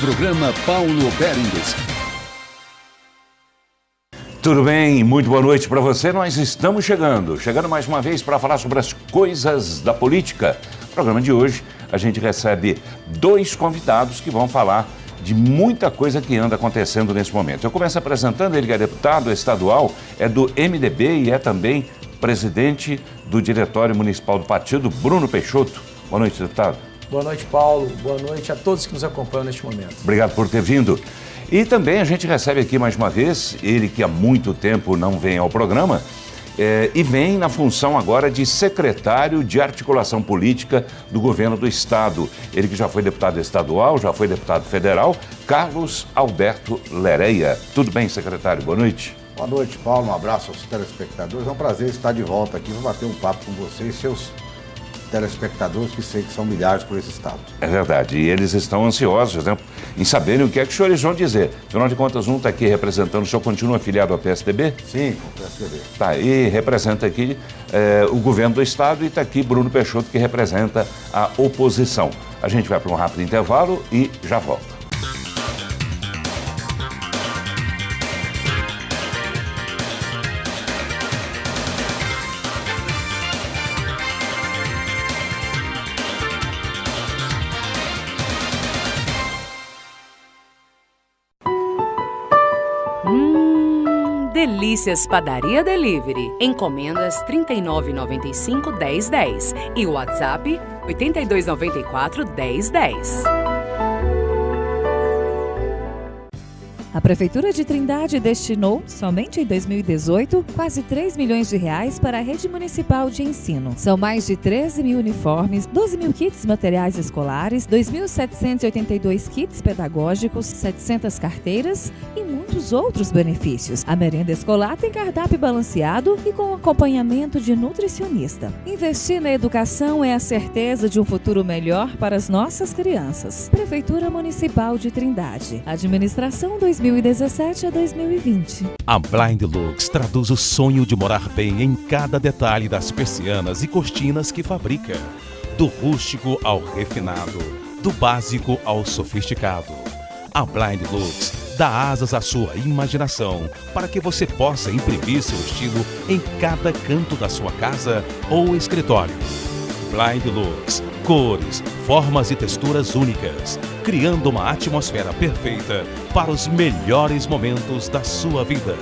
Programa Paulo Berengues. Tudo bem? Muito boa noite para você. Nós estamos chegando mais uma vez para falar sobre as coisas da política. No programa de hoje, a gente recebe dois convidados que vão falar de muita coisa que anda acontecendo nesse momento. Eu começo apresentando ele, que é deputado estadual, é do MDB e é também presidente do Diretório Municipal do Partido, Bruno Peixoto. Boa noite, deputado. Boa noite, Paulo. Boa noite a todos que nos acompanham neste momento. Obrigado por ter vindo. E também a gente recebe aqui mais uma vez, ele que há muito tempo não vem ao programa, e vem na função agora de secretário de articulação política do governo do estado. Ele que já foi deputado estadual, já foi deputado federal, Carlos Alberto Lereia. Tudo bem, secretário? Boa noite. Boa noite, Paulo. Um abraço aos telespectadores. É um prazer estar de volta aqui. Vou bater um papo com vocês e seus telespectadores, que sei que são milhares por esse estado. É verdade, e eles estão ansiosos, né, em saberem o que é que os senhores vão dizer. Afinal de contas, um está aqui representando, o senhor continua afiliado ao PSDB? Sim, com o PSDB. Tá, e representa aqui o governo do estado, e está aqui Bruno Peixoto, que representa a oposição. A gente vai para um rápido intervalo e já volta. Delícias Padaria Delivery. Encomendas 39,95-1010 e o WhatsApp 8294-1010. A Prefeitura de Trindade destinou, somente em 2018, quase 3 milhões de reais para a rede municipal de ensino. São mais de 13 mil uniformes, 12 mil kits materiais escolares, 2.782 kits pedagógicos, 700 carteiras e muitos outros benefícios. A merenda escolar tem cardápio balanceado e com acompanhamento de nutricionista. Investir na educação é a certeza de um futuro melhor para as nossas crianças. Prefeitura Municipal de Trindade. Administração 2017 a 2020. A Blind Lux traduz o sonho de morar bem em cada detalhe das persianas e cortinas que fabrica. Do rústico ao refinado, do básico ao sofisticado. A Blind Lux dá asas à sua imaginação para que você possa imprimir seu estilo em cada canto da sua casa ou escritório. Blind Lux, cores, formas e texturas únicas, criando uma atmosfera perfeita para os melhores momentos da sua vida.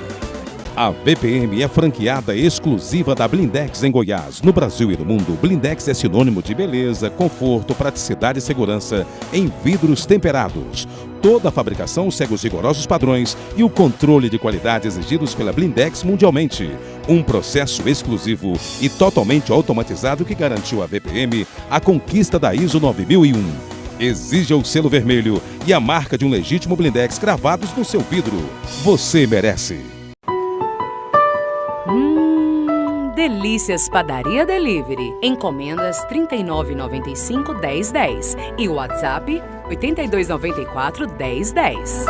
A BPM é franqueada exclusiva da Blindex em Goiás. No Brasil e no mundo, Blindex é sinônimo de beleza, conforto, praticidade e segurança em vidros temperados. Toda a fabricação segue os rigorosos padrões e o controle de qualidade exigidos pela Blindex mundialmente. Um processo exclusivo e totalmente automatizado que garantiu à BPM a conquista da ISO 9001. Exija o selo vermelho e a marca de um legítimo Blindex cravados no seu vidro. Você merece. Delícias Padaria Delivery. Encomendas 39,95-1010 e o WhatsApp 8294-1010.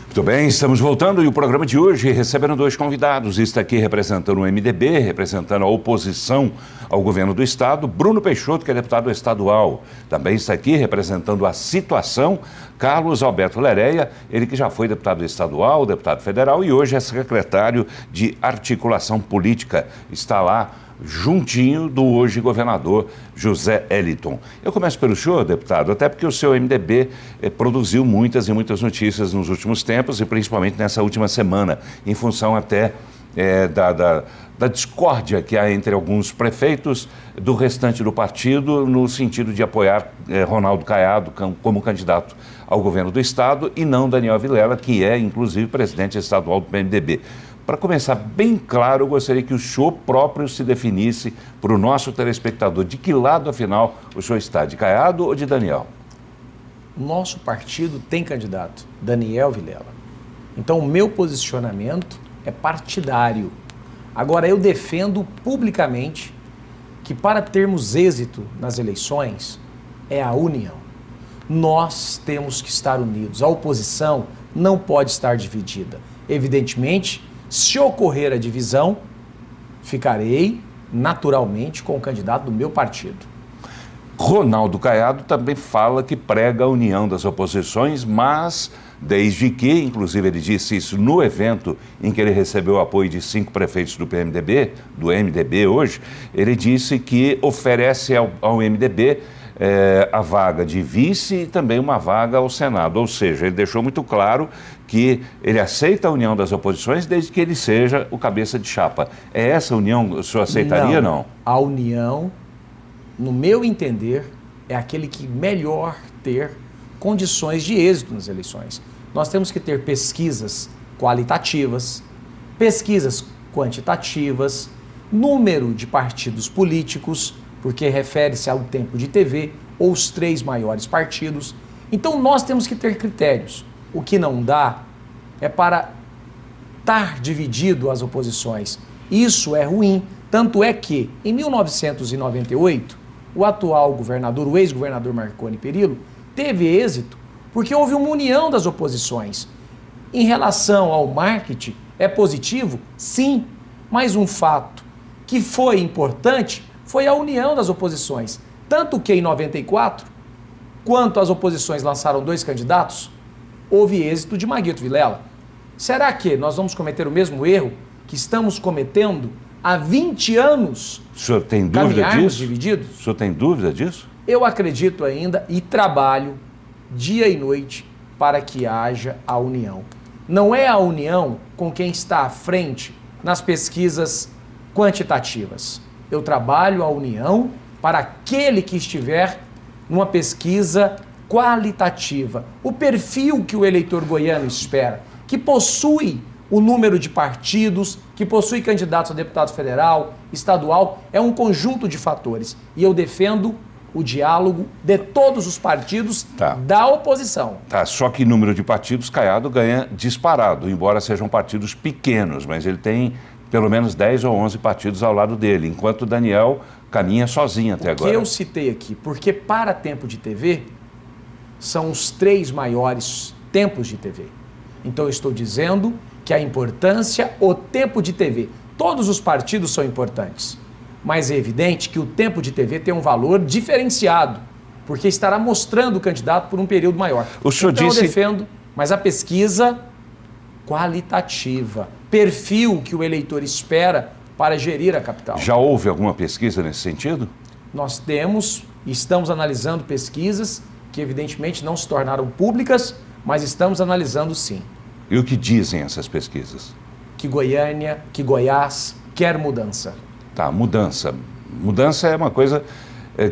Muito bem, estamos voltando e o programa de hoje recebendo dois convidados. Está aqui representando o MDB, representando a oposição ao governo do estado, Bruno Peixoto, que é deputado estadual. Também está aqui representando a situação, Carlos Alberto Lereia, ele que já foi deputado estadual, deputado federal e hoje é secretário de articulação política. Está lá juntinho do hoje governador José Eliton. Eu começo pelo senhor, deputado, até porque o seu MDB produziu muitas e muitas notícias nos últimos tempos e principalmente nessa última semana, em função até da discórdia que há entre alguns prefeitos do restante do partido no sentido de apoiar Ronaldo Caiado como candidato ao governo do estado e não Daniel Vilela, que é inclusive presidente estadual do PMDB. Para começar bem claro, eu gostaria que o senhor próprio se definisse para o nosso telespectador de que lado, afinal, o senhor está, de Caiado ou de Daniel? Nosso partido tem candidato, Daniel Vilela. Então, o meu posicionamento é partidário. Agora, eu defendo publicamente que para termos êxito nas eleições é a união. Nós temos que estar unidos. A oposição não pode estar dividida. Evidentemente, se ocorrer a divisão, ficarei naturalmente com o candidato do meu partido. Ronaldo Caiado também fala que prega a união das oposições, mas desde que, inclusive ele disse isso no evento em que ele recebeu o apoio de 5 prefeitos do PMDB, do MDB hoje, ele disse que oferece ao MDB a vaga de vice e também uma vaga ao Senado. Ou seja, ele deixou muito claro que ele aceita a união das oposições desde que ele seja o cabeça de chapa. É essa união o senhor aceitaria, não? A união, no meu entender, é aquele que melhor ter condições de êxito nas eleições. Nós temos que ter pesquisas qualitativas, pesquisas quantitativas, número de partidos políticos, porque refere-se ao tempo de TV, ou os 3 maiores partidos. Então nós temos que ter critérios. O que não dá é para estar dividido as oposições. Isso é ruim. Tanto é que, em 1998, o atual governador, o ex-governador Marconi Perillo, teve êxito porque houve uma união das oposições. Em relação ao marketing, é positivo? Sim, mas um fato que foi importante foi a união das oposições. Tanto que em 94, quando as oposições lançaram 2 candidatos, houve êxito de Maguito Vilela. Será que nós vamos cometer o mesmo erro que estamos cometendo há 20 anos? O senhor tem dúvida disso? Divididos? O senhor tem dúvida disso? Eu acredito ainda e trabalho dia e noite para que haja a união. Não é a união com quem está à frente nas pesquisas quantitativas. Eu trabalho a união para aquele que estiver numa pesquisa qualitativa. O perfil que o eleitor goiano espera, que possui o número de partidos, que possui candidatos a deputado federal, estadual, é um conjunto de fatores. E eu defendo o diálogo de todos os partidos da oposição. Tá, só que número de partidos, Caiado ganha disparado, embora sejam partidos pequenos, mas ele tem pelo menos 10 ou 11 partidos ao lado dele, enquanto o Daniel caminha sozinho até agora. O que eu citei aqui, porque para tempo de TV, são os 3 maiores tempos de TV. Então eu estou dizendo que a importância, o tempo de TV, todos os partidos são importantes, mas é evidente que o tempo de TV tem um valor diferenciado, porque estará mostrando o candidato por um período maior. O senhor então disse... eu defendo, mas a pesquisa qualitativa, perfil que o eleitor espera para gerir a capital. Já houve alguma pesquisa nesse sentido? Nós temos e estamos analisando pesquisas que evidentemente não se tornaram públicas, mas estamos analisando sim. E o que dizem essas pesquisas? Que Goiânia, que Goiás quer mudança. Tá, mudança. Mudança é uma coisa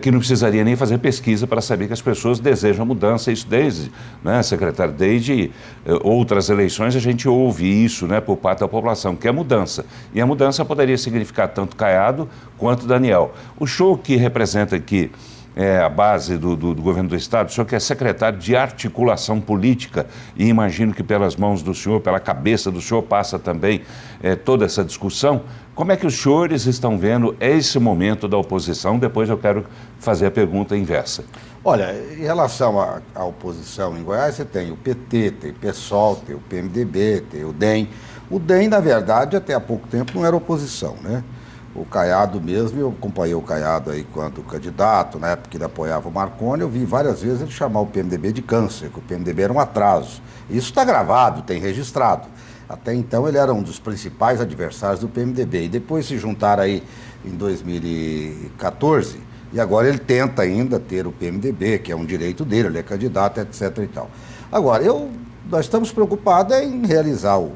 que não precisaria nem fazer pesquisa para saber que as pessoas desejam mudança. Isso desde, né, secretário, desde outras eleições a gente ouve isso, né, por parte da população, que é mudança. E a mudança poderia significar tanto Caiado quanto Daniel. O senhor que representa aqui a base do governo do Estado, o senhor que é secretário de articulação política, e imagino que pelas mãos do senhor, pela cabeça do senhor, passa também toda essa discussão. Como é que os senhores estão vendo esse momento da oposição? Depois eu quero fazer a pergunta inversa. Olha, em relação à oposição em Goiás, você tem o PT, tem o PSOL, tem o PMDB, tem o DEM. O DEM, na verdade, até há pouco tempo não era oposição, né? O Caiado mesmo, eu acompanhei o Caiado aí quando candidato, na época que ele apoiava o Marconi, eu vi várias vezes ele chamar o PMDB de câncer, que o PMDB era um atraso. Isso está gravado, tem registrado. Até então ele era um dos principais adversários do PMDB. E depois se juntaram aí em 2014, e agora ele tenta ainda ter o PMDB, que é um direito dele, ele é candidato, etc. e tal. Agora, nós estamos preocupados em realizar o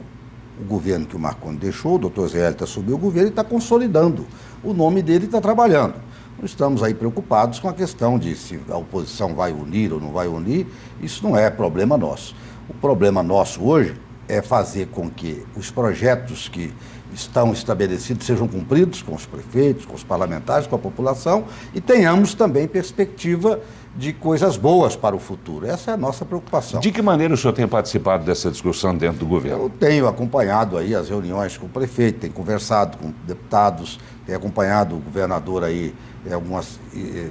governo que o Marconi deixou, o doutor Zé Hélita assumiu o governo e está consolidando. O nome dele está trabalhando. Não estamos aí preocupados com a questão de se a oposição vai unir ou não vai unir, isso não é problema nosso. O problema nosso hoje é fazer com que os projetos que estão estabelecidos sejam cumpridos com os prefeitos, com os parlamentares, com a população e tenhamos também perspectiva de coisas boas para o futuro. Essa é a nossa preocupação. De que maneira o senhor tem participado dessa discussão dentro do governo? Eu tenho acompanhado aí as reuniões com o prefeito, tenho conversado com deputados, tenho acompanhado o governador aí em algumas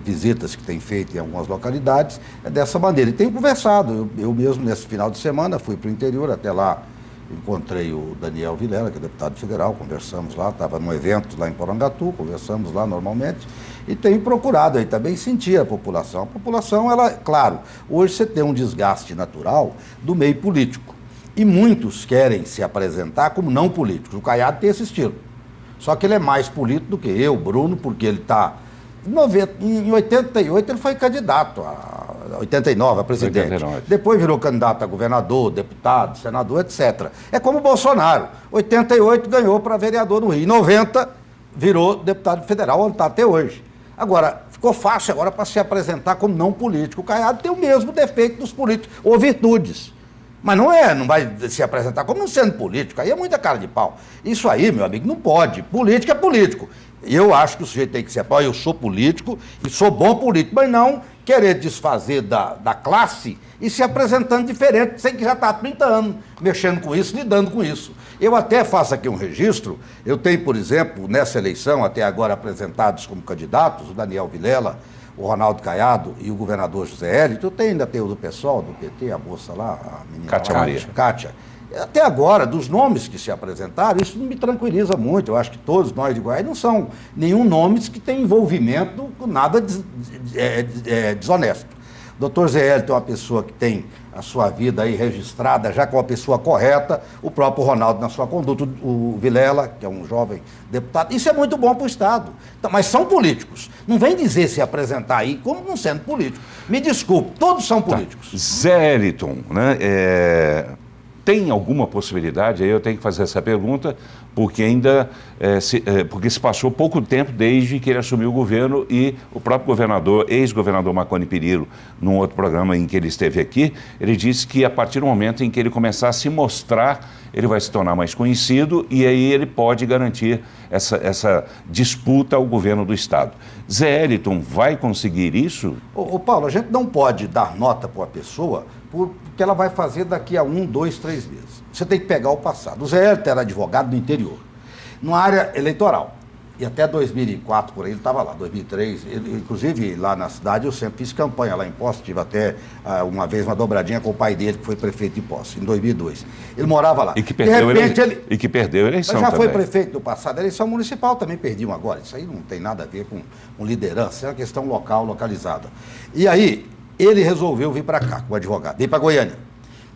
visitas que tem feito em algumas localidades, dessa maneira. E tenho conversado, eu mesmo nesse final de semana fui para o interior, até lá encontrei o Daniel Vilela, que é deputado federal, conversamos lá, estava num evento lá em Porangatu, conversamos lá normalmente, e tenho procurado aí também sentir a população. A população, ela, claro, hoje você tem um desgaste natural do meio político, e muitos querem se apresentar como não políticos. O Caiado tem esse estilo, só que ele é mais político do que eu, Bruno, porque ele está... Em 88 ele foi candidato, a 89 a presidente. 89. Depois virou candidato a governador, deputado, senador, etc. É como o Bolsonaro. 88 ganhou para vereador no Rio. Em 90 virou deputado federal, onde está até hoje. Agora, ficou fácil agora para se apresentar como não político. O Caiado tem o mesmo defeito dos políticos, ou virtudes. Mas não vai se apresentar como não sendo político. Aí é muita cara de pau. Isso aí, meu amigo, não pode. Político é político. Eu acho que o sujeito tem que ser, eu sou político e sou bom político, mas não querer desfazer da classe e se apresentando diferente, sem que já está há 30 anos mexendo com isso, lidando com isso. Eu até faço aqui um registro, eu tenho, por exemplo, nessa eleição, até agora apresentados como candidatos, o Daniel Vilela, o Ronaldo Caiado e o governador José Hélito. Eu ainda tenho do PSOL, do PT, a moça lá, a menina Cátia Maria. Cátia. Até agora, dos nomes que se apresentaram, isso não me tranquiliza muito. Eu acho que todos nós de Goiás não são nenhum nomes que tem envolvimento com nada desonesto. O doutor Zé Hélito é uma pessoa que tem a sua vida aí registrada, já com uma pessoa correta, o próprio Ronaldo na sua conduta, o Vilela, que é um jovem deputado. Isso é muito bom para o Estado. Então, mas são políticos. Não vem dizer se apresentar aí como não sendo político. Me desculpe, todos são políticos. Zé Hélito, né? Tem alguma possibilidade, aí eu tenho que fazer essa pergunta, porque ainda porque se passou pouco tempo desde que ele assumiu o governo e o próprio governador, ex-governador Marconi Perillo, num outro programa em que ele esteve aqui, ele disse que a partir do momento em que ele começar a se mostrar, ele vai se tornar mais conhecido e aí ele pode garantir essa disputa ao governo do Estado. Zé Hélito vai conseguir isso? Ô Paulo, a gente não pode dar nota para uma pessoa porque ela vai fazer daqui a 1, 2, 3 meses. Você tem que pegar o passado. O Zé Hélito era advogado no interior, numa área eleitoral. E até 2004, por aí, ele estava lá, 2003. Inclusive, lá na cidade, eu sempre fiz campanha lá em Poços. Tive até uma vez uma dobradinha com o pai dele, que foi prefeito de Poços, em 2002. Ele morava lá. E que perdeu, e que perdeu a eleição já também. Foi prefeito no passado. A eleição municipal também perdi uma agora. Isso aí não tem nada a ver com liderança, é uma questão local, localizada. E aí, ele resolveu vir para cá, como advogado, veio para Goiânia.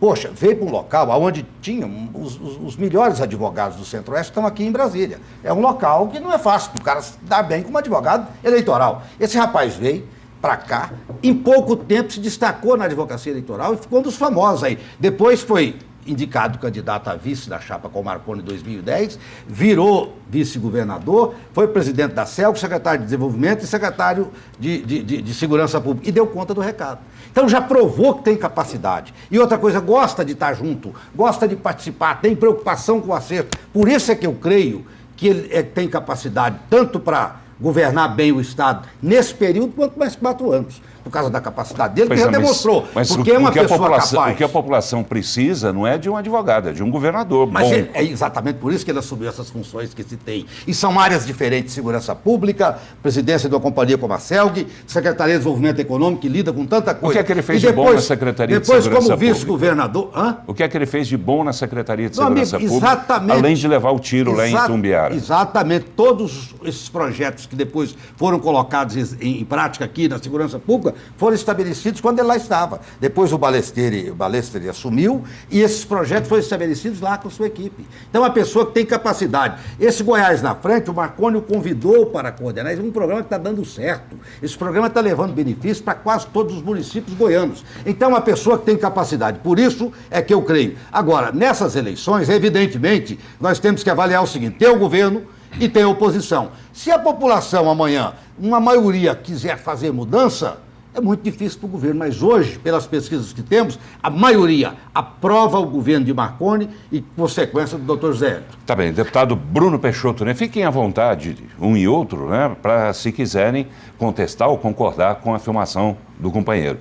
Poxa, veio para um local onde tinham os melhores advogados do Centro-Oeste, estão aqui em Brasília. É um local que não é fácil para o cara se dar bem como advogado eleitoral. Esse rapaz veio para cá, em pouco tempo se destacou na advocacia eleitoral e ficou um dos famosos aí. Depois foi indicado candidato a vice da chapa com o Marconi em 2010, virou vice-governador, foi presidente da CELC, secretário de Desenvolvimento e secretário de Segurança Pública, e deu conta do recado. Então já provou que tem capacidade. E outra coisa, gosta de estar junto, gosta de participar, tem preocupação com o acerto. Por isso é que eu creio que ele tem capacidade tanto para governar bem o Estado nesse período, quanto mais 4 anos. Por causa da capacidade dele, que ele demonstrou. Mas porque é uma pessoa capaz. O que a população precisa não é de um advogado, é de um governador Mas bom. É exatamente por isso que ele assumiu essas funções que se tem. E são áreas diferentes: segurança pública, presidência de uma companhia como a CELG, Secretaria de Desenvolvimento Econômico, que lida com tanta coisa. O que é que ele fez de bom na Secretaria de Segurança Pública? Depois, como vice-governador... O que é que ele fez de bom na Secretaria de Segurança amigo, Pública, exatamente, além de levar o tiro lá em Itumbiara? Exatamente. Todos esses projetos que depois foram colocados em prática aqui na Segurança Pública foram estabelecidos quando ele lá estava. Depois o Balesteri assumiu e esses projetos foram estabelecidos lá com sua equipe. Então, uma pessoa que tem capacidade. Esse Goiás na frente, o Marconi o convidou para coordenar. Esse é um programa que está dando certo. Esse programa está levando benefícios para quase todos os municípios goianos. Então, uma pessoa que tem capacidade. Por isso é que eu creio. Agora, nessas eleições, evidentemente, nós temos que avaliar o seguinte: tem o governo e tem a oposição. Se a população amanhã, uma maioria, quiser fazer mudança, é muito difícil para o governo, mas hoje, pelas pesquisas que temos, a maioria aprova o governo de Marconi e consequência do Dr. Zé Hélito. Tá bem, deputado Bruno Peixoto, né? Fiquem à vontade, um e outro, né? Para, se quiserem, contestar ou concordar com a afirmação do companheiro.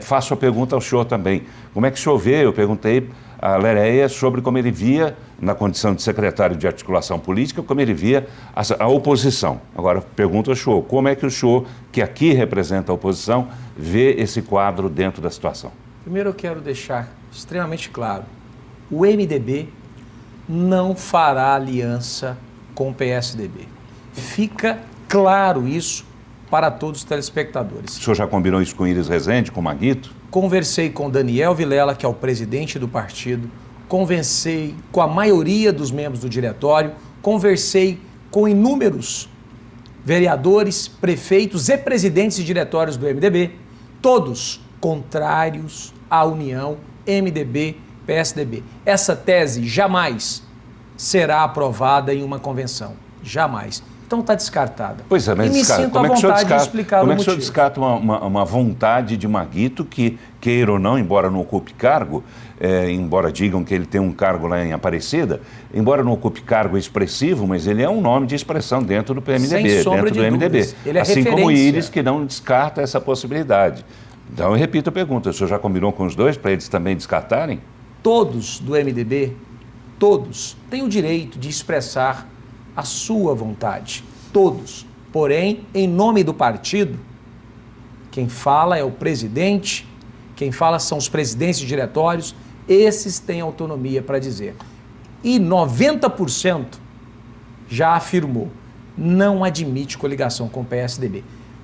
Faço a pergunta ao senhor também. Como é que o senhor vê? Eu perguntei a Lereia sobre como ele via, na condição de secretário de articulação política, como ele via a oposição. Agora, pergunto ao senhor, como é que o senhor, que aqui representa a oposição, vê esse quadro dentro da situação? Primeiro eu quero deixar extremamente claro o MDB não fará aliança com o PSDB. Fica claro isso para todos os telespectadores. O senhor já combinou isso com Iris Rezende, com o Maguito? Conversei com Daniel Vilela, que é o presidente do partido, conversei com a maioria dos membros do diretório, conversei com inúmeros vereadores, prefeitos e presidentes de diretórios do MDB, todos contrários à união MDB-PSDB. Essa tese jamais será aprovada em uma convenção. Jamais. Então está descartada. Pois é, mas e me sinto como à é que o senhor vontade de descarta, explicar como o é que o senhor motivo. descarta uma vontade de Maguito que, queira ou não, embora não ocupe cargo, embora digam que ele tem um cargo lá em Aparecida, embora não ocupe cargo expressivo, mas ele é um nome de expressão dentro do PMDB, Sem sombra dentro do de MDB. dúvidas. Ele é assim como referência. Iris, que não descarta essa possibilidade. Então eu repito a pergunta, o senhor já combinou com os dois para eles também descartarem? Todos do MDB, todos, têm o direito de expressar a sua vontade. Todos. Porém, em nome do partido, quem fala é o presidente, quem fala são os presidentes de diretórios, esses têm autonomia para dizer. E 90% já afirmou, não admite coligação com o PSDB.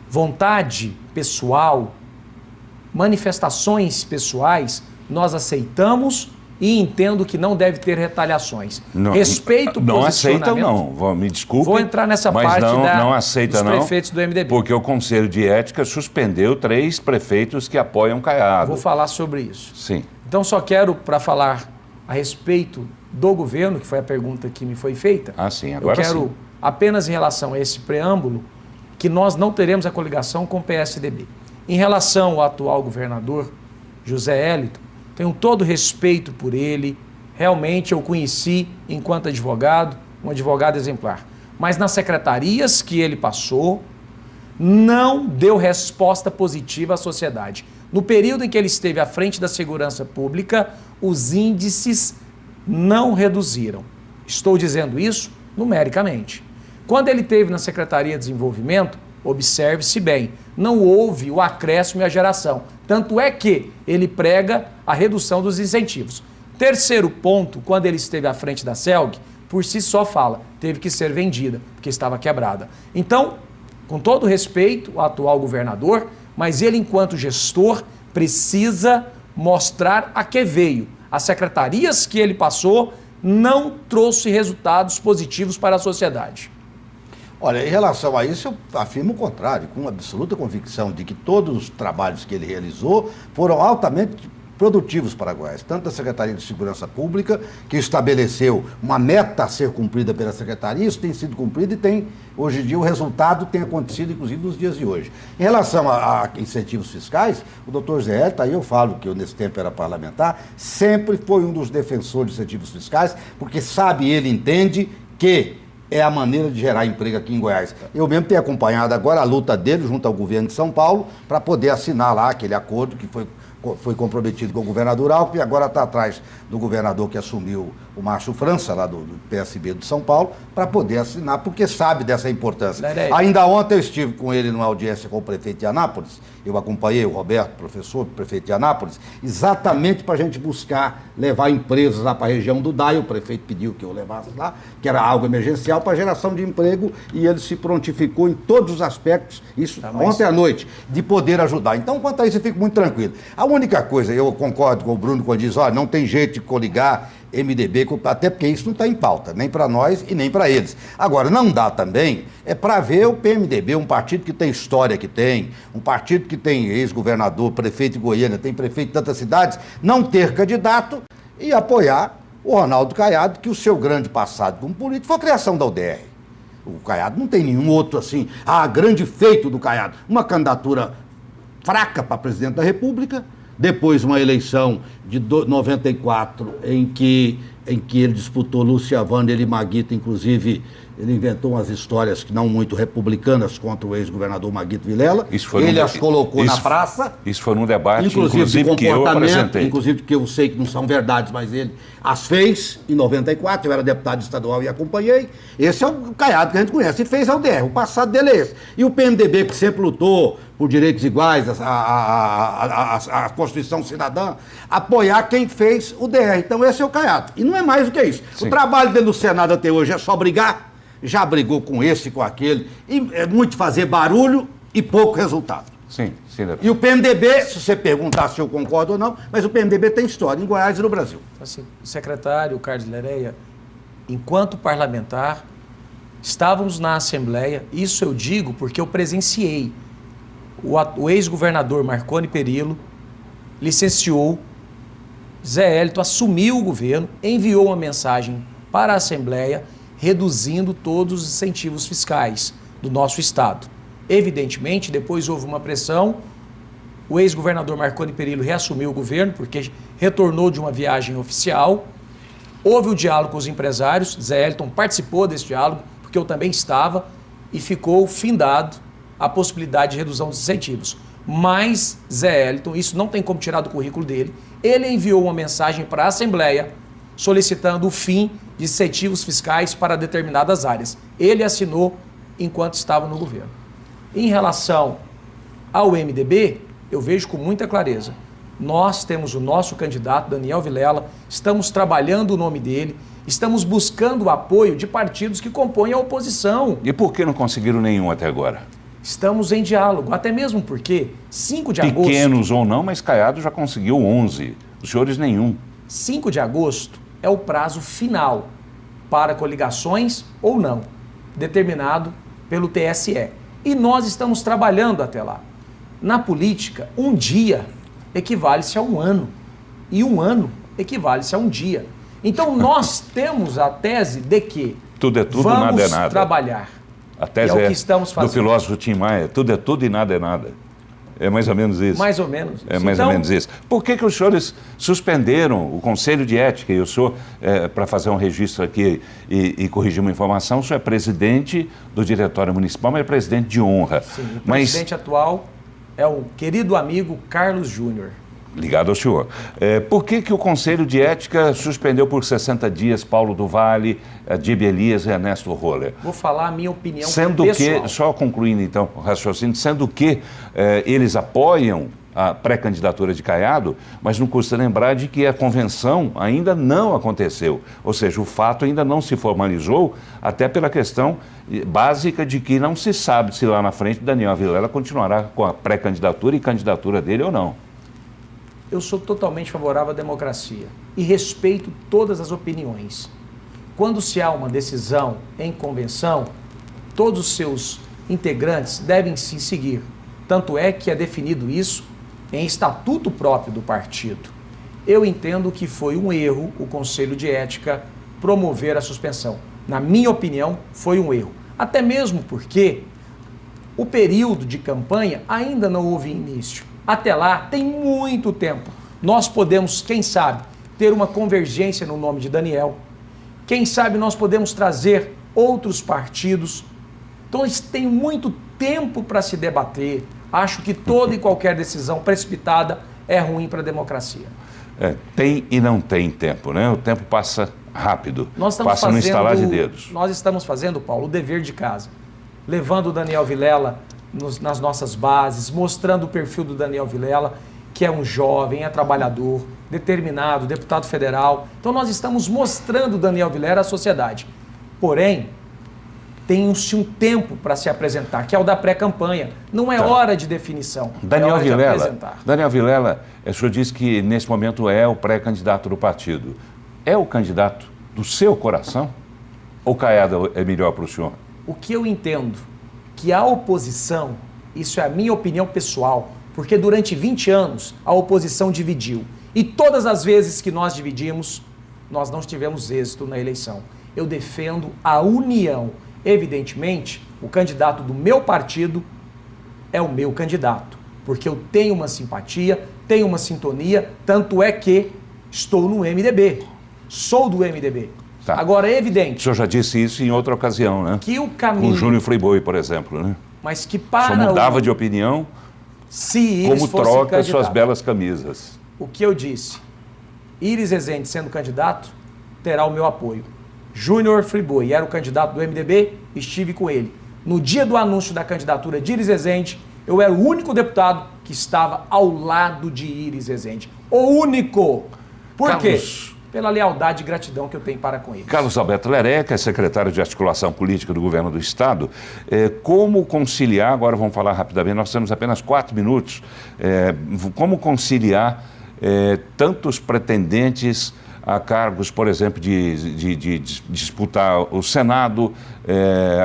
Vontade pessoal, manifestações pessoais, nós aceitamos e entendo que não deve ter retaliações. Não, Respeito o não posicionamento. aceita não, me desculpe. Vou entrar nessa mas parte não aceita, dos prefeitos do MDB. Porque o Conselho de Ética suspendeu 3 prefeitos que apoiam Caiado. Vou falar sobre isso. Sim. Então só quero, para falar a respeito do governo, que foi a pergunta que me foi feita, Ah, sim, agora eu quero sim. apenas em relação a esse preâmbulo, que nós não teremos a coligação com o PSDB. Em relação ao atual governador, José Hélito, tenho todo respeito por ele, realmente eu conheci enquanto advogado, um advogado exemplar. Mas nas secretarias que ele passou, não deu resposta positiva à sociedade. No período em que ele esteve à frente da segurança pública, os índices não reduziram. Estou dizendo isso numericamente. Quando ele esteve na Secretaria de Desenvolvimento, observe-se bem, não houve o acréscimo e a geração. Tanto é que ele prega a redução dos incentivos. Terceiro ponto, quando ele esteve à frente da CELG, por si só fala, teve que ser vendida, porque estava quebrada. Então, com todo respeito ao atual governador, mas ele, enquanto gestor, precisa mostrar a que veio. As secretarias que ele passou não trouxe resultados positivos para a sociedade. Olha, em relação a isso, eu afirmo o contrário, com absoluta convicção de que todos os trabalhos que ele realizou foram altamente produtivos para Goiás, tanto da Secretaria de Segurança Pública, que estabeleceu uma meta a ser cumprida pela Secretaria, isso tem sido cumprido e tem, hoje em dia, o resultado tem acontecido, inclusive, nos dias de hoje. Em relação a incentivos fiscais, o doutor Zé Hélito, aí eu falo que eu, nesse tempo, era parlamentar, sempre foi um dos defensores de incentivos fiscais, porque sabe, ele entende que é a maneira de gerar emprego aqui em Goiás. Eu mesmo tenho acompanhado agora a luta dele junto ao governo de São Paulo para poder assinar lá aquele acordo que foi comprometido com o governador Alckmin e agora está atrás do governador que assumiu o Márcio França, lá do PSB de São Paulo, para poder assinar, porque sabe dessa importância. Ainda ontem eu estive com ele numa audiência com o prefeito de Anápolis, eu acompanhei o Roberto, professor, prefeito de Anápolis, exatamente para a gente buscar levar empresas lá para a região do DAI, o prefeito pediu que eu levasse lá, que era algo emergencial para geração de emprego, e ele se prontificou em todos os aspectos, isso ontem à noite, de poder ajudar. Então, quanto a isso, eu fico muito tranquilo. A única coisa, eu concordo com o Bruno quando diz, olha, não tem jeito de coligar MDB, até porque isso não está em pauta, nem para nós e nem para eles. Agora, não dá também, é para ver o PMDB, um partido que tem história que tem, um partido que tem ex-governador, prefeito de Goiânia, tem prefeito de tantas cidades, não ter candidato e apoiar o Ronaldo Caiado, que o seu grande passado como político foi a criação da UDR. O Caiado não tem nenhum outro assim, grande feito do Caiado. Uma candidatura fraca para presidente da República, depois uma eleição de 94, em que ele disputou Lúcia Wander e Maguito, inclusive Ele inventou umas histórias que não muito republicanas contra o ex-governador Maguito Vilela. Ele as colocou na praça. Isso foi num debate, inclusive que eu apresentei. Inclusive que eu sei que não são verdades, mas ele as fez em 94. Eu era deputado estadual e acompanhei. Esse é o Caiado que a gente conhece. E fez a UDR. O passado dele é esse. E o PMDB, que sempre lutou por direitos iguais, a Constituição Cidadã, apoiar quem fez o DR. Então esse é o Caiado. E não é mais do que isso. Sim. O trabalho dele no Senado até hoje é só brigar. Já brigou com esse, com aquele, e é muito fazer barulho e pouco resultado. Sim, sim. E o PMDB, se você perguntar se eu concordo ou não, mas o PMDB tem história em Goiás e no Brasil. Assim, secretário Carlos Lereia, enquanto parlamentar, estávamos na Assembleia, isso eu digo porque eu presenciei. O ex-governador Marconi Perillo licenciou, Zé Hélito assumiu o governo, enviou uma mensagem para a Assembleia reduzindo todos os incentivos fiscais do nosso Estado. Evidentemente, depois houve uma pressão, o ex-governador Marconi Perillo reassumiu o governo, porque retornou de uma viagem oficial, houve o diálogo com os empresários, Zé Hélito participou desse diálogo, porque eu também estava, e ficou findado a possibilidade de redução dos incentivos. Mas Zé Hélito, isso não tem como tirar do currículo dele, ele enviou uma mensagem para a Assembleia solicitando o fim de incentivos fiscais para determinadas áreas. Ele assinou enquanto estava no governo. Em relação ao MDB, eu vejo com muita clareza. Nós temos o nosso candidato, Daniel Vilela, estamos trabalhando o nome dele, estamos buscando o apoio de partidos que compõem a oposição. E por que não conseguiram nenhum até agora? Estamos em diálogo, até mesmo porque 5 de agosto... Pequenos ou não, mas Caiado já conseguiu 11. Os senhores nenhum. 5 de agosto é o prazo final para coligações ou não, determinado pelo TSE. E nós estamos trabalhando até lá. Na política, um dia equivale-se a um ano. E um ano equivale-se a um dia. Então nós temos a tese de que tudo é tudo, vamos nada é nada. Trabalhar. A tese é o que estamos fazendo. Do filósofo Tim Maia, tudo é tudo e nada é nada. É mais ou menos isso. Mais ou menos. É mais ou menos isso. Por que os senhores suspenderam o Conselho de Ética? E o senhor, para fazer um registro aqui e corrigir uma informação, o senhor é presidente do Diretório Municipal, mas é presidente de honra. Sim, o presidente atual é o querido amigo Carlos Júnior. Ligado ao senhor. Por que o Conselho de Ética suspendeu por 60 dias Paulo do Vale, Dib Elias e Ernesto Roller? Vou falar a minha opinião sendo pessoal. Que, só concluindo então o raciocínio, sendo que eles apoiam a pré-candidatura de Caiado, mas não custa lembrar de que a convenção ainda não aconteceu. Ou seja, o fato ainda não se formalizou, até pela questão básica de que não se sabe se lá na frente Daniel Vilela continuará com a pré-candidatura e candidatura dele ou não. Eu sou totalmente favorável à democracia e respeito todas as opiniões. Quando se há uma decisão em convenção, todos os seus integrantes devem se seguir. Tanto é que é definido isso em estatuto próprio do partido. Eu entendo que foi um erro o Conselho de Ética promover a suspensão. Na minha opinião, foi um erro. Até mesmo porque o período de campanha ainda não houve início. Até lá tem muito tempo. Nós podemos, quem sabe, ter uma convergência no nome de Daniel. Quem sabe nós podemos trazer outros partidos. Então tem muito tempo para se debater. Acho que toda e qualquer decisão precipitada é ruim para a democracia. Tem e não tem tempo, né? O tempo passa rápido, passa no estalar de dedos. Nós estamos fazendo, Paulo, o dever de casa. Levando o Daniel Vilela nas nossas bases, mostrando o perfil do Daniel Vilela, que é um jovem, é trabalhador, determinado, deputado federal. Então nós estamos mostrando o Daniel Vilela à sociedade. Porém, tem-se um tempo para se apresentar, que é o da pré-campanha. Não é hora de definição, Daniel é hora Vilela, de apresentar. Daniel Vilela, o senhor disse que nesse momento é o pré-candidato do partido. É o candidato do seu coração? Ou Caiado é melhor para o senhor? O que eu entendo que a oposição, isso é a minha opinião pessoal, porque durante 20 anos a oposição dividiu. E todas as vezes que nós dividimos, nós não tivemos êxito na eleição. Eu defendo a união. Evidentemente, o candidato do meu partido é o meu candidato, porque eu tenho uma simpatia, tenho uma sintonia, tanto é que estou no MDB, sou do MDB. Tá. Agora, é O evidente senhor já disse isso em outra ocasião, né? que o Com caminho... o Júnior Friboi, por exemplo, né? Mas que O para senhor mudava de opinião se Iris como fosse troca candidato. suas belas camisas. O que eu disse, Iris Rezende sendo candidato, terá o meu apoio. Júnior Friboi era o candidato do MDB, estive com ele. No dia do anúncio da candidatura de Iris Rezende, eu era o único deputado que estava ao lado de Iris Rezende. O único! Por Carlos- quê? Pela lealdade e gratidão que eu tenho para com eles. Carlos Alberto Leré, que é secretário de Articulação Política do Governo do Estado, como conciliar, agora vamos falar rapidamente, nós temos apenas 4 minutos, como conciliar tantos pretendentes a cargos, por exemplo, de disputar o Senado,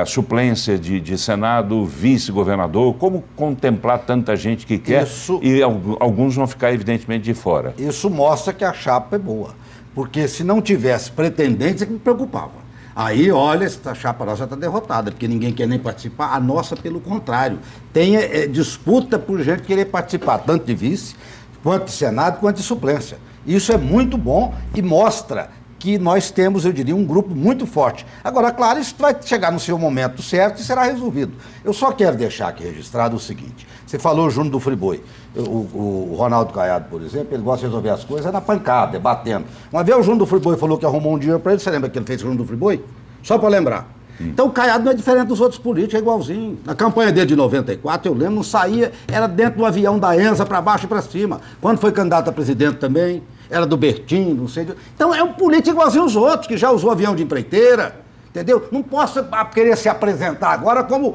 a suplência de Senado, vice-governador, como contemplar tanta gente que quer e alguns vão ficar evidentemente de fora? Isso mostra que a chapa é boa. Porque se não tivesse pretendentes, é que me preocupava. Aí, olha, essa chapa nossa está derrotada, porque ninguém quer nem participar. A nossa, pelo contrário, tem disputa por gente querer participar, tanto de vice, quanto de Senado, quanto de suplência. Isso é muito bom e mostra que nós temos, eu diria, um grupo muito forte. Agora, claro, isso vai chegar no seu momento certo e será resolvido. Eu só quero deixar aqui registrado o seguinte: você falou, Júnior, do Friboi. O Ronaldo Caiado, por exemplo, ele gosta de resolver as coisas na pancada, batendo. Uma vez o Júnior do Friboi falou que arrumou um dinheiro para ele, você lembra que ele fez com o Júnior do Friboi? Só para lembrar. Então o Caiado não é diferente dos outros políticos, é igualzinho. Na campanha dele de 94, eu lembro, não saía, era dentro do avião da ENSA, para baixo e para cima. Quando foi candidato a presidente também, era do Bertinho, não sei. Então é um político igualzinho aos outros, que já usou avião de empreiteira, entendeu? Não posso querer se apresentar agora como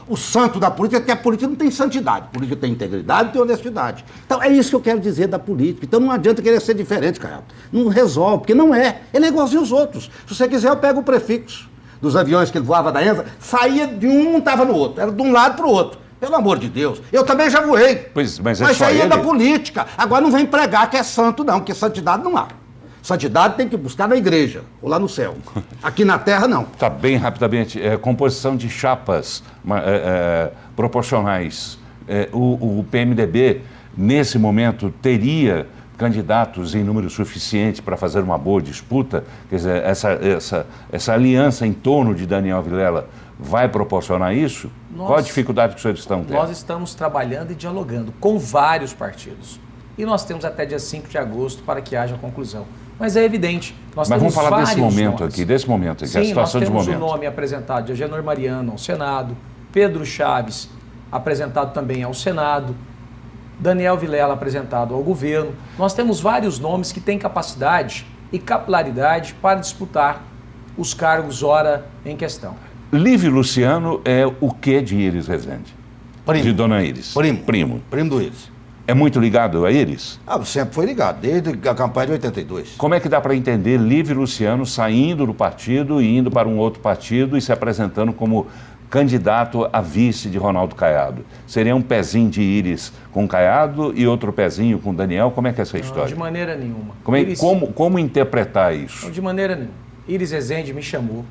o santo da política, porque a política não tem santidade. A política tem integridade e tem honestidade. Então é isso que eu quero dizer da política. Então não adianta querer ser diferente, Caiado. Não resolve, porque não é. Ele é igualzinho aos outros. Se você quiser, eu pego o prefixo dos aviões que ele voava da ENSA, saía de um, não estava no outro. Era de um lado para o outro. Pelo amor de Deus. Eu também já voei. Pois, mas isso aí é ele? da política. Agora não vem pregar que é santo, não, porque santidade não há. Santidade tem que buscar na igreja, ou lá no céu. Aqui na terra, não. Tá, bem rapidamente. Composição de chapas proporcionais. O PMDB, nesse momento, teria candidatos em número suficiente para fazer uma boa disputa? Quer dizer, essa aliança em torno de Daniel Vilela vai proporcionar isso? Qual a dificuldade que os senhores estão tendo? Nós estamos trabalhando e dialogando com vários partidos. E nós temos até dia 5 de agosto para que haja conclusão. Mas é evidente, nós Mas temos vamos falar desse vários momento nomes. aqui, desse momento aqui, Sim, a situação de nós momento. temos o nome apresentado de Agenor Mariano ao Senado, Pedro Chaves apresentado também ao Senado, Daniel Vilela apresentado ao governo. Nós temos vários nomes que têm capacidade e capilaridade para disputar os cargos ora em questão. Lívio Luciano é o que de Iris Rezende? Primo. De Dona Iris? Primo do Iris. É muito ligado a Iris? Sempre foi ligado, desde a campanha de 82. Como é que dá para entender Lívio Luciano saindo do partido e indo para um outro partido e se apresentando como candidato a vice de Ronaldo Caiado? Seria um pezinho de Iris com Caiado e outro pezinho com Daniel? Como é que é essa história? Não, de maneira nenhuma. Como interpretar isso? Não, de maneira nenhuma. Iris Rezende me chamou,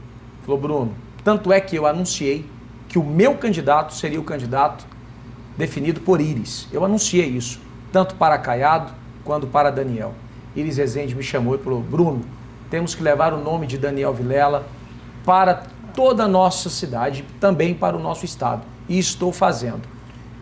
falou: Bruno, tanto é que eu anunciei que o meu candidato seria o candidato definido por Iris. Eu anunciei isso, tanto para Caiado quanto para Daniel. Iris Rezende me chamou e falou: Bruno, temos que levar o nome de Daniel Vilela para toda a nossa cidade, também para o nosso estado. E estou fazendo.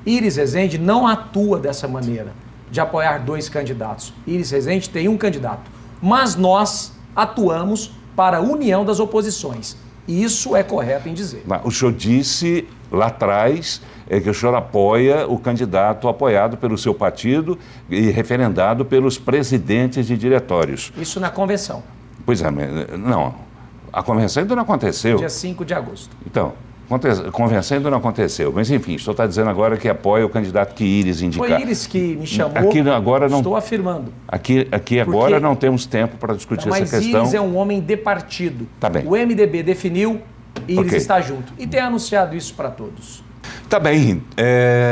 Iris Rezende não atua dessa maneira, de apoiar 2 candidatos. Iris Rezende tem um candidato. Mas nós atuamos para a união das oposições. E isso é correto em dizer. O senhor disse lá atrás que o senhor apoia o candidato apoiado pelo seu partido e referendado pelos presidentes de diretórios. Isso na convenção. Pois é, não. A convenção ainda não aconteceu. Dia 5 de agosto. Então, a convenção ainda não aconteceu. Mas, enfim, o senhor está dizendo agora que apoia o candidato que Iris indicar. Foi Iris que me chamou. Aqui agora não, estou afirmando. Aqui agora não temos tempo para discutir essa questão. Mas Iris é um homem de partido. Tá bem. O MDB definiu, Iris Ok. está junto. E tem anunciado isso para todos. Tá bem,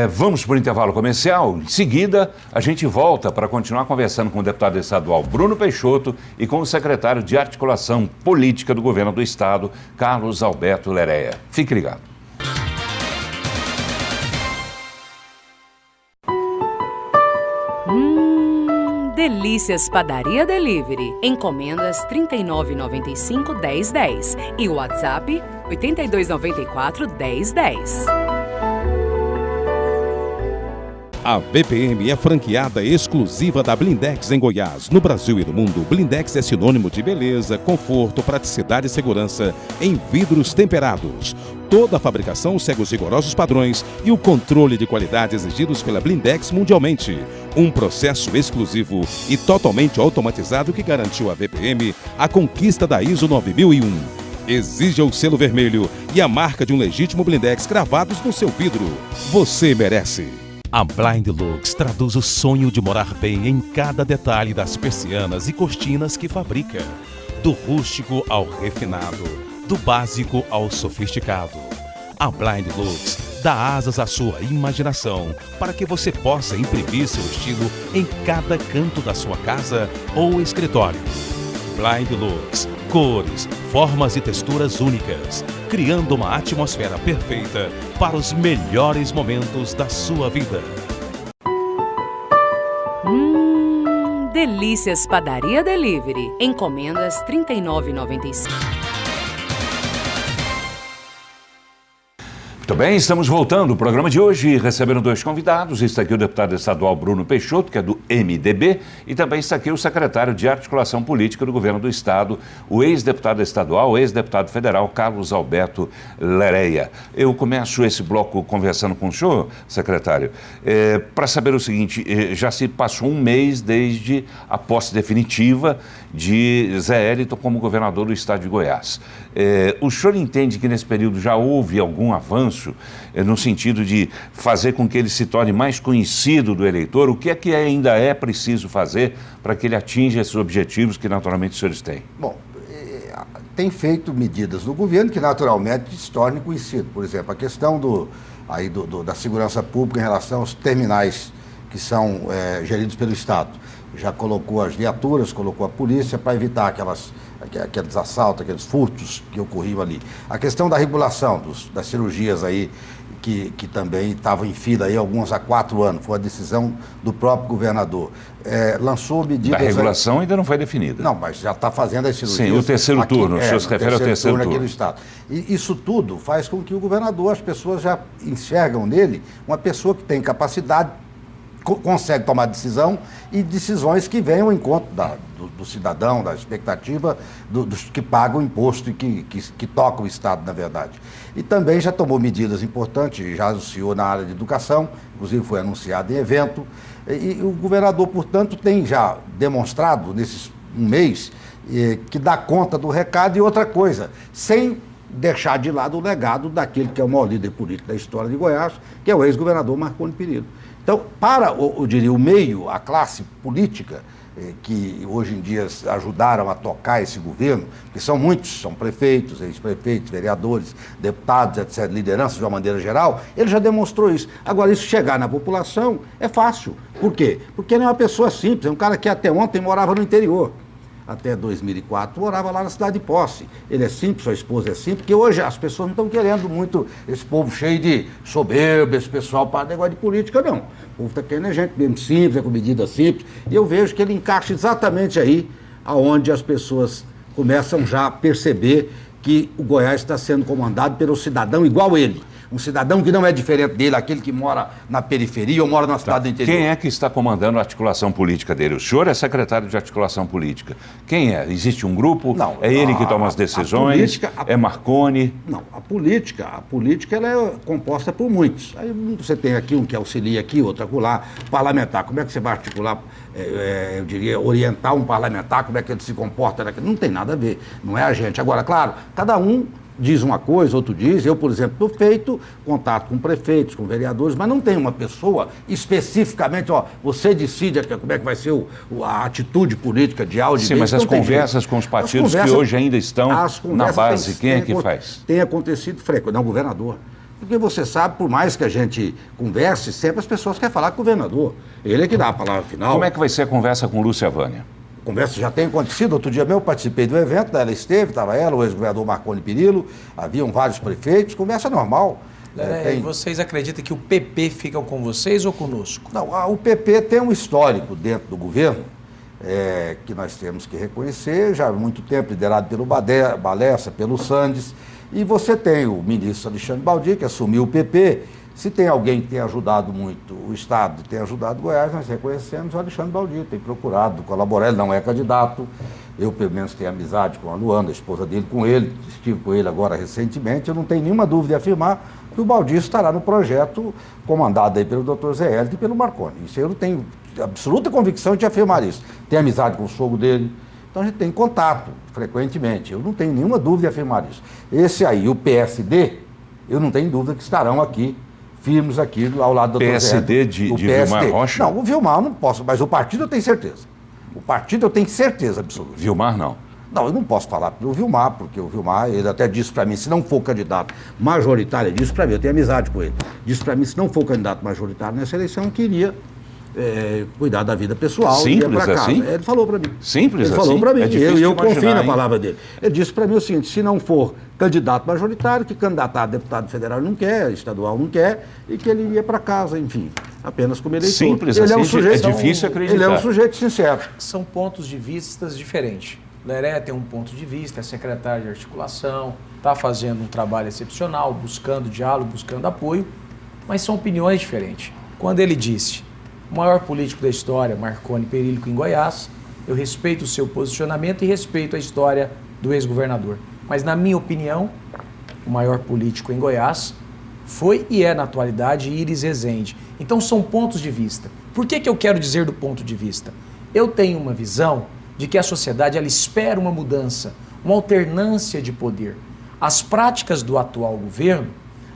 vamos para o intervalo comercial. Em seguida, a gente volta para continuar conversando com o deputado estadual Bruno Peixoto e com o secretário de Articulação Política do Governo do Estado, Carlos Alberto Leré. Fique ligado. Delícias Padaria Delivery. Encomendas 39,95-1010 e o WhatsApp 8294-1010. A VPM é franqueada exclusiva da Blindex em Goiás. No Brasil e no mundo, Blindex é sinônimo de beleza, conforto, praticidade e segurança em vidros temperados. Toda a fabricação segue os rigorosos padrões e o controle de qualidade exigidos pela Blindex mundialmente. Um processo exclusivo e totalmente automatizado que garantiu à VPM a conquista da ISO 9001. Exija o selo vermelho e a marca de um legítimo Blindex cravados no seu vidro. Você merece. A Blind Lux traduz o sonho de morar bem em cada detalhe das persianas e cortinas que fabrica. Do rústico ao refinado, do básico ao sofisticado. A Blind Lux dá asas à sua imaginação para que você possa imprimir seu estilo em cada canto da sua casa ou escritório. Blind Lux, cores, formas e texturas únicas, criando uma atmosfera perfeita para os melhores momentos da sua vida. Delícias Padaria Delivery. Encomendas 39,95. Muito bem, estamos voltando. O programa de hoje recebendo dois convidados. Está aqui o deputado estadual Bruno Peixoto, que é do MDB, e também está aqui o secretário de Articulação Política do Governo do Estado, o ex-deputado estadual, ex-deputado federal, Carlos Alberto Lereia. Eu começo esse bloco conversando com o senhor, secretário, para saber o seguinte: já se passou um mês desde a posse definitiva de Zé Hélito como governador do Estado de Goiás. O senhor entende que nesse período já houve algum avanço no sentido de fazer com que ele se torne mais conhecido do eleitor? O que é que ainda é preciso fazer para que ele atinja esses objetivos que naturalmente os senhores têm? Bom, tem feito medidas no governo que naturalmente se tornem conhecido. Por exemplo, a questão da segurança pública em relação aos terminais que são geridos pelo Estado. Já colocou as viaturas, colocou a polícia para evitar aqueles assaltos, aqueles furtos que ocorriam ali. A questão da regulação das cirurgias aí, que também estavam em fila aí, algumas há 4 anos, foi a decisão do próprio governador. Lançou medidas... A regulação ainda não foi definida. Não, mas já está fazendo as cirurgias. Sim, o terceiro turno, o senhor se refere ao terceiro turno. Aqui no Estado. E isso tudo faz com que o governador, as pessoas já enxergam nele uma pessoa que tem capacidade, consegue tomar decisão e decisões que venham ao encontro do cidadão, da expectativa dos que pagam imposto e que tocam o Estado, na verdade. E também já tomou medidas importantes, já anunciou na área de educação, inclusive foi anunciado em evento, e o governador, portanto, tem já demonstrado nesses um mês que dá conta do recado. E outra coisa, sem deixar de lado o legado daquele que é o maior líder político da história de Goiás, que é o ex-governador Marconi Perillo. Então, para, eu diria, o meio, a classe política, que hoje em dia ajudaram a tocar esse governo, que são muitos, são prefeitos, ex-prefeitos, vereadores, deputados, etc., lideranças de uma maneira geral, ele já demonstrou isso. Agora, isso chegar na população é fácil. Por quê? Porque ele é uma pessoa simples, é um cara que até ontem morava no interior. Até 2004, morava lá na cidade de Posse. Ele é simples, sua esposa é simples, porque hoje as pessoas não estão querendo muito esse povo cheio de soberba, esse pessoal para negócio de política, não. O povo está querendo gente mesmo simples, com medida simples, e eu vejo que ele encaixa exatamente aí aonde as pessoas começam já a perceber que o Goiás está sendo comandado pelo cidadão igual ele. Um cidadão que não é diferente dele, aquele que mora na periferia ou mora na cidade do interior. Quem é que está comandando a articulação política dele? O senhor é secretário de articulação política. Quem é? Existe um grupo? Não. É ele que toma as decisões? É Marconi? Não, a política ela é composta por muitos. Aí você tem aqui um que auxilia aqui, outro acolá, parlamentar. Como é que você vai articular, eu diria, orientar um parlamentar, como é que ele se comporta? Não tem nada a ver, não é a gente. Agora, claro, cada um diz uma coisa, outro diz. Eu, por exemplo, estou feito contato com prefeitos, com vereadores, mas não tem uma pessoa especificamente, você decide como é que vai ser a atitude política de áudio. Sim, mas as conversas com os partidos que hoje ainda estão na base, quem é que faz? Tem acontecido frequentemente, não, o governador. Porque você sabe, por mais que a gente converse, sempre as pessoas querem falar com o governador. Ele é que dá a palavra final. Como é que vai ser a conversa com Lúcia Vânia? Conversa já tem acontecido. Outro dia mesmo eu participei do evento, ela esteve, estava ela, o ex-governador Marconi Perillo, haviam vários prefeitos, conversa normal. Vocês acreditam que o PP fica com vocês ou conosco? Não, o PP tem um histórico dentro do governo que nós temos que reconhecer, já há muito tempo liderado pelo Baleça, pelo Sandes, e você tem o ministro Alexandre Baldi, que assumiu o PP. Se tem alguém que tem ajudado muito o Estado, tem ajudado Goiás, nós reconhecemos o Alexandre Baldi, tem procurado colaborar, ele não é candidato, eu pelo menos tenho amizade com a Luana, a esposa dele, com ele, estive com ele agora recentemente, eu não tenho nenhuma dúvida de afirmar que o Baldi estará no projeto comandado aí pelo Dr. Zé Hélito e pelo Marconi. Isso eu não tenho absoluta convicção de afirmar isso. Tenho amizade com o sogro dele, então a gente tem contato frequentemente, eu não tenho nenhuma dúvida de afirmar isso. Esse aí, o PSD, eu não tenho dúvida que estarão aqui, firmes aqui ao lado do PSD de Vilmar Rocha? Não, o Vilmar eu não posso, mas o partido eu tenho certeza. O partido eu tenho certeza absoluta. Vilmar não? Não, eu não posso falar pelo Vilmar, porque o Vilmar, ele até disse para mim, se não for candidato majoritário, ele disse para mim, eu tenho amizade com ele, disse para mim, se não for candidato majoritário nessa eleição, eu queria cuidar da vida pessoal. Simples assim? Ele falou para mim. Simples assim? Ele falou para mim, e eu confio na hein? palavra dele. Ele disse para mim o seguinte, se não for candidato majoritário, que candidatar a deputado federal não quer, estadual não quer, e que ele iria para casa, enfim, apenas como eleitor. Simples ele assim, é um sujeito, é difícil acreditar. Ele é um sujeito sincero. São pontos de vista diferentes. Leré tem um ponto de vista, é secretário de articulação, está fazendo um trabalho excepcional, buscando diálogo, buscando apoio, mas são opiniões diferentes. Quando ele disse, o maior político da história, Marconi Perillo em Goiás, eu respeito o seu posicionamento e respeito a história do ex-governador. Mas, na minha opinião, o maior político em Goiás foi e é, na atualidade, Iris Rezende. Então, são pontos de vista. Por que eu quero dizer do ponto de vista? Eu tenho uma visão de que a sociedade ela espera uma mudança, uma alternância de poder. As práticas do atual governo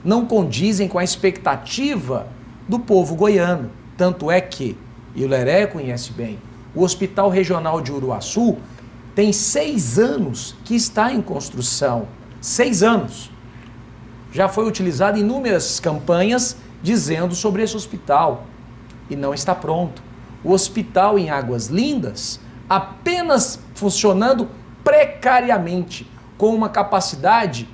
não condizem com a expectativa do povo goiano. Tanto é que, e o Leré conhece bem, o Hospital Regional de Uruaçu tem 6 anos que está em construção. 6 anos. Já foi utilizado em inúmeras campanhas dizendo sobre esse hospital e não está pronto. O hospital em Águas Lindas apenas funcionando precariamente, com uma capacidade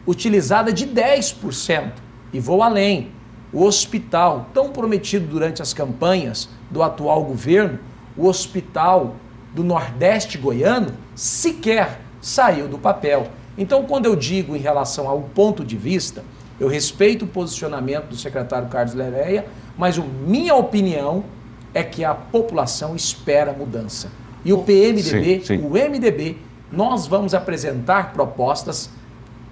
utilizada de 10%. E vou além. O hospital, tão prometido durante as campanhas do atual governo, o hospital do Nordeste goiano, sequer saiu do papel. Então, quando eu digo em relação ao ponto de vista, eu respeito o posicionamento do secretário Carlos Lereia, mas minha opinião é que a população espera mudança. E o PMDB, sim. o MDB, nós vamos apresentar propostas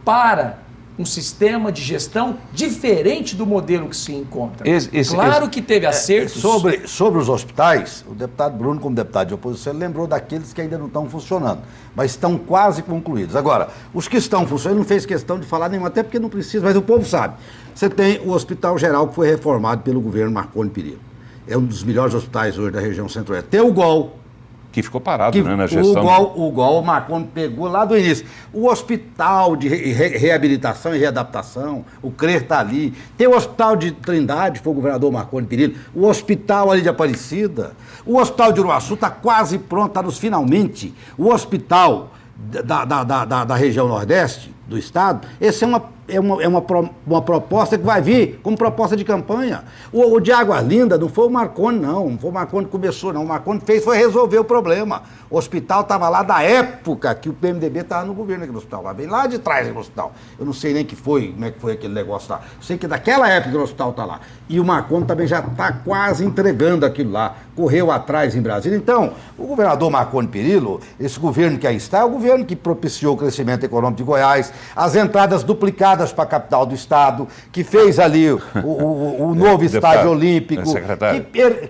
para um sistema de gestão diferente do modelo que se encontra. Claro que teve acertos. Sobre os hospitais, o deputado Bruno, como deputado de oposição, ele lembrou daqueles que ainda não estão funcionando, mas estão quase concluídos. Agora, os que estão funcionando, ele não fez questão de falar nenhum, até porque não precisa, mas o povo sabe. Você tem o Hospital Geral que foi reformado pelo governo Marconi Perillo. É um dos melhores hospitais hoje da região centro-oeste. Tem o GOL, que ficou parado, né, na gestão. O GOL, o Marconi pegou lá do início. O hospital de reabilitação e readaptação, o CRER está ali. Tem o hospital de Trindade, foi o governador Marconi Perillo. O hospital ali de Aparecida. O hospital de Uruaçu está quase pronto, está nos finalmente. O hospital da região Nordeste do Estado, esse é uma proposta que vai vir como proposta de campanha. O de Água Linda não foi o Marconi, não. Não foi o Marconi que começou, não. O Marconi foi resolver o problema. O hospital estava lá da época que o PMDB estava no governo aqui no hospital. Lá bem lá de trás do hospital. Eu não sei nem como é que foi aquele negócio lá. Eu sei que daquela época que o hospital está lá. E o Marconi também já está quase entregando aquilo lá. Correu atrás em Brasília. Então, o governador Marconi Perillo, esse governo que aí está, é o governo que propiciou o crescimento econômico de Goiás, as entradas duplicadas para a capital do estado, que fez ali o novo estádio olímpico,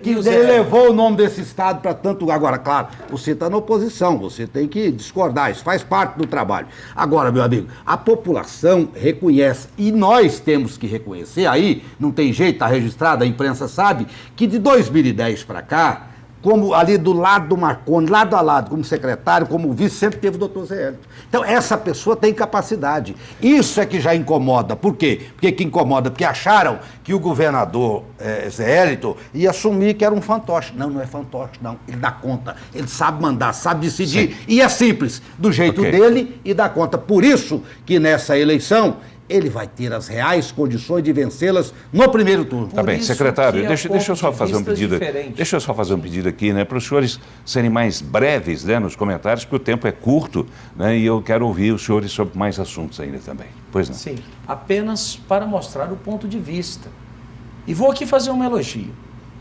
que elevou o nome desse estado para tanto... Agora, claro, você está na oposição, você tem que discordar, isso faz parte do trabalho. Agora, meu amigo, a população reconhece, e nós temos que reconhecer, aí não tem jeito, está registrado, a imprensa sabe, que de 2010 para cá, como ali do lado do Marconi, lado a lado, como secretário, como vice, sempre teve o doutor Zé Hélito. Então, essa pessoa tem capacidade. Isso é que já incomoda. Por quê? Porque que incomoda? Porque acharam que o governador Zé Hélito ia assumir que era um fantoche. Não, não é fantoche, não. Ele dá conta. Ele sabe mandar, sabe decidir. Sim. E é simples, do jeito dele e dá conta. Por isso que nessa eleição, ele vai ter as reais condições de vencê-las no primeiro turno. Tá bem, isso secretário, que é deixa eu só ponto de fazer um vista pedido. diferente. Deixa eu só fazer um pedido aqui, né, para os senhores serem mais breves, né, nos comentários, porque o tempo é curto, né, e eu quero ouvir os senhores sobre mais assuntos ainda também. Pois não? Sim, apenas para mostrar o ponto de vista. E vou aqui fazer um elogio.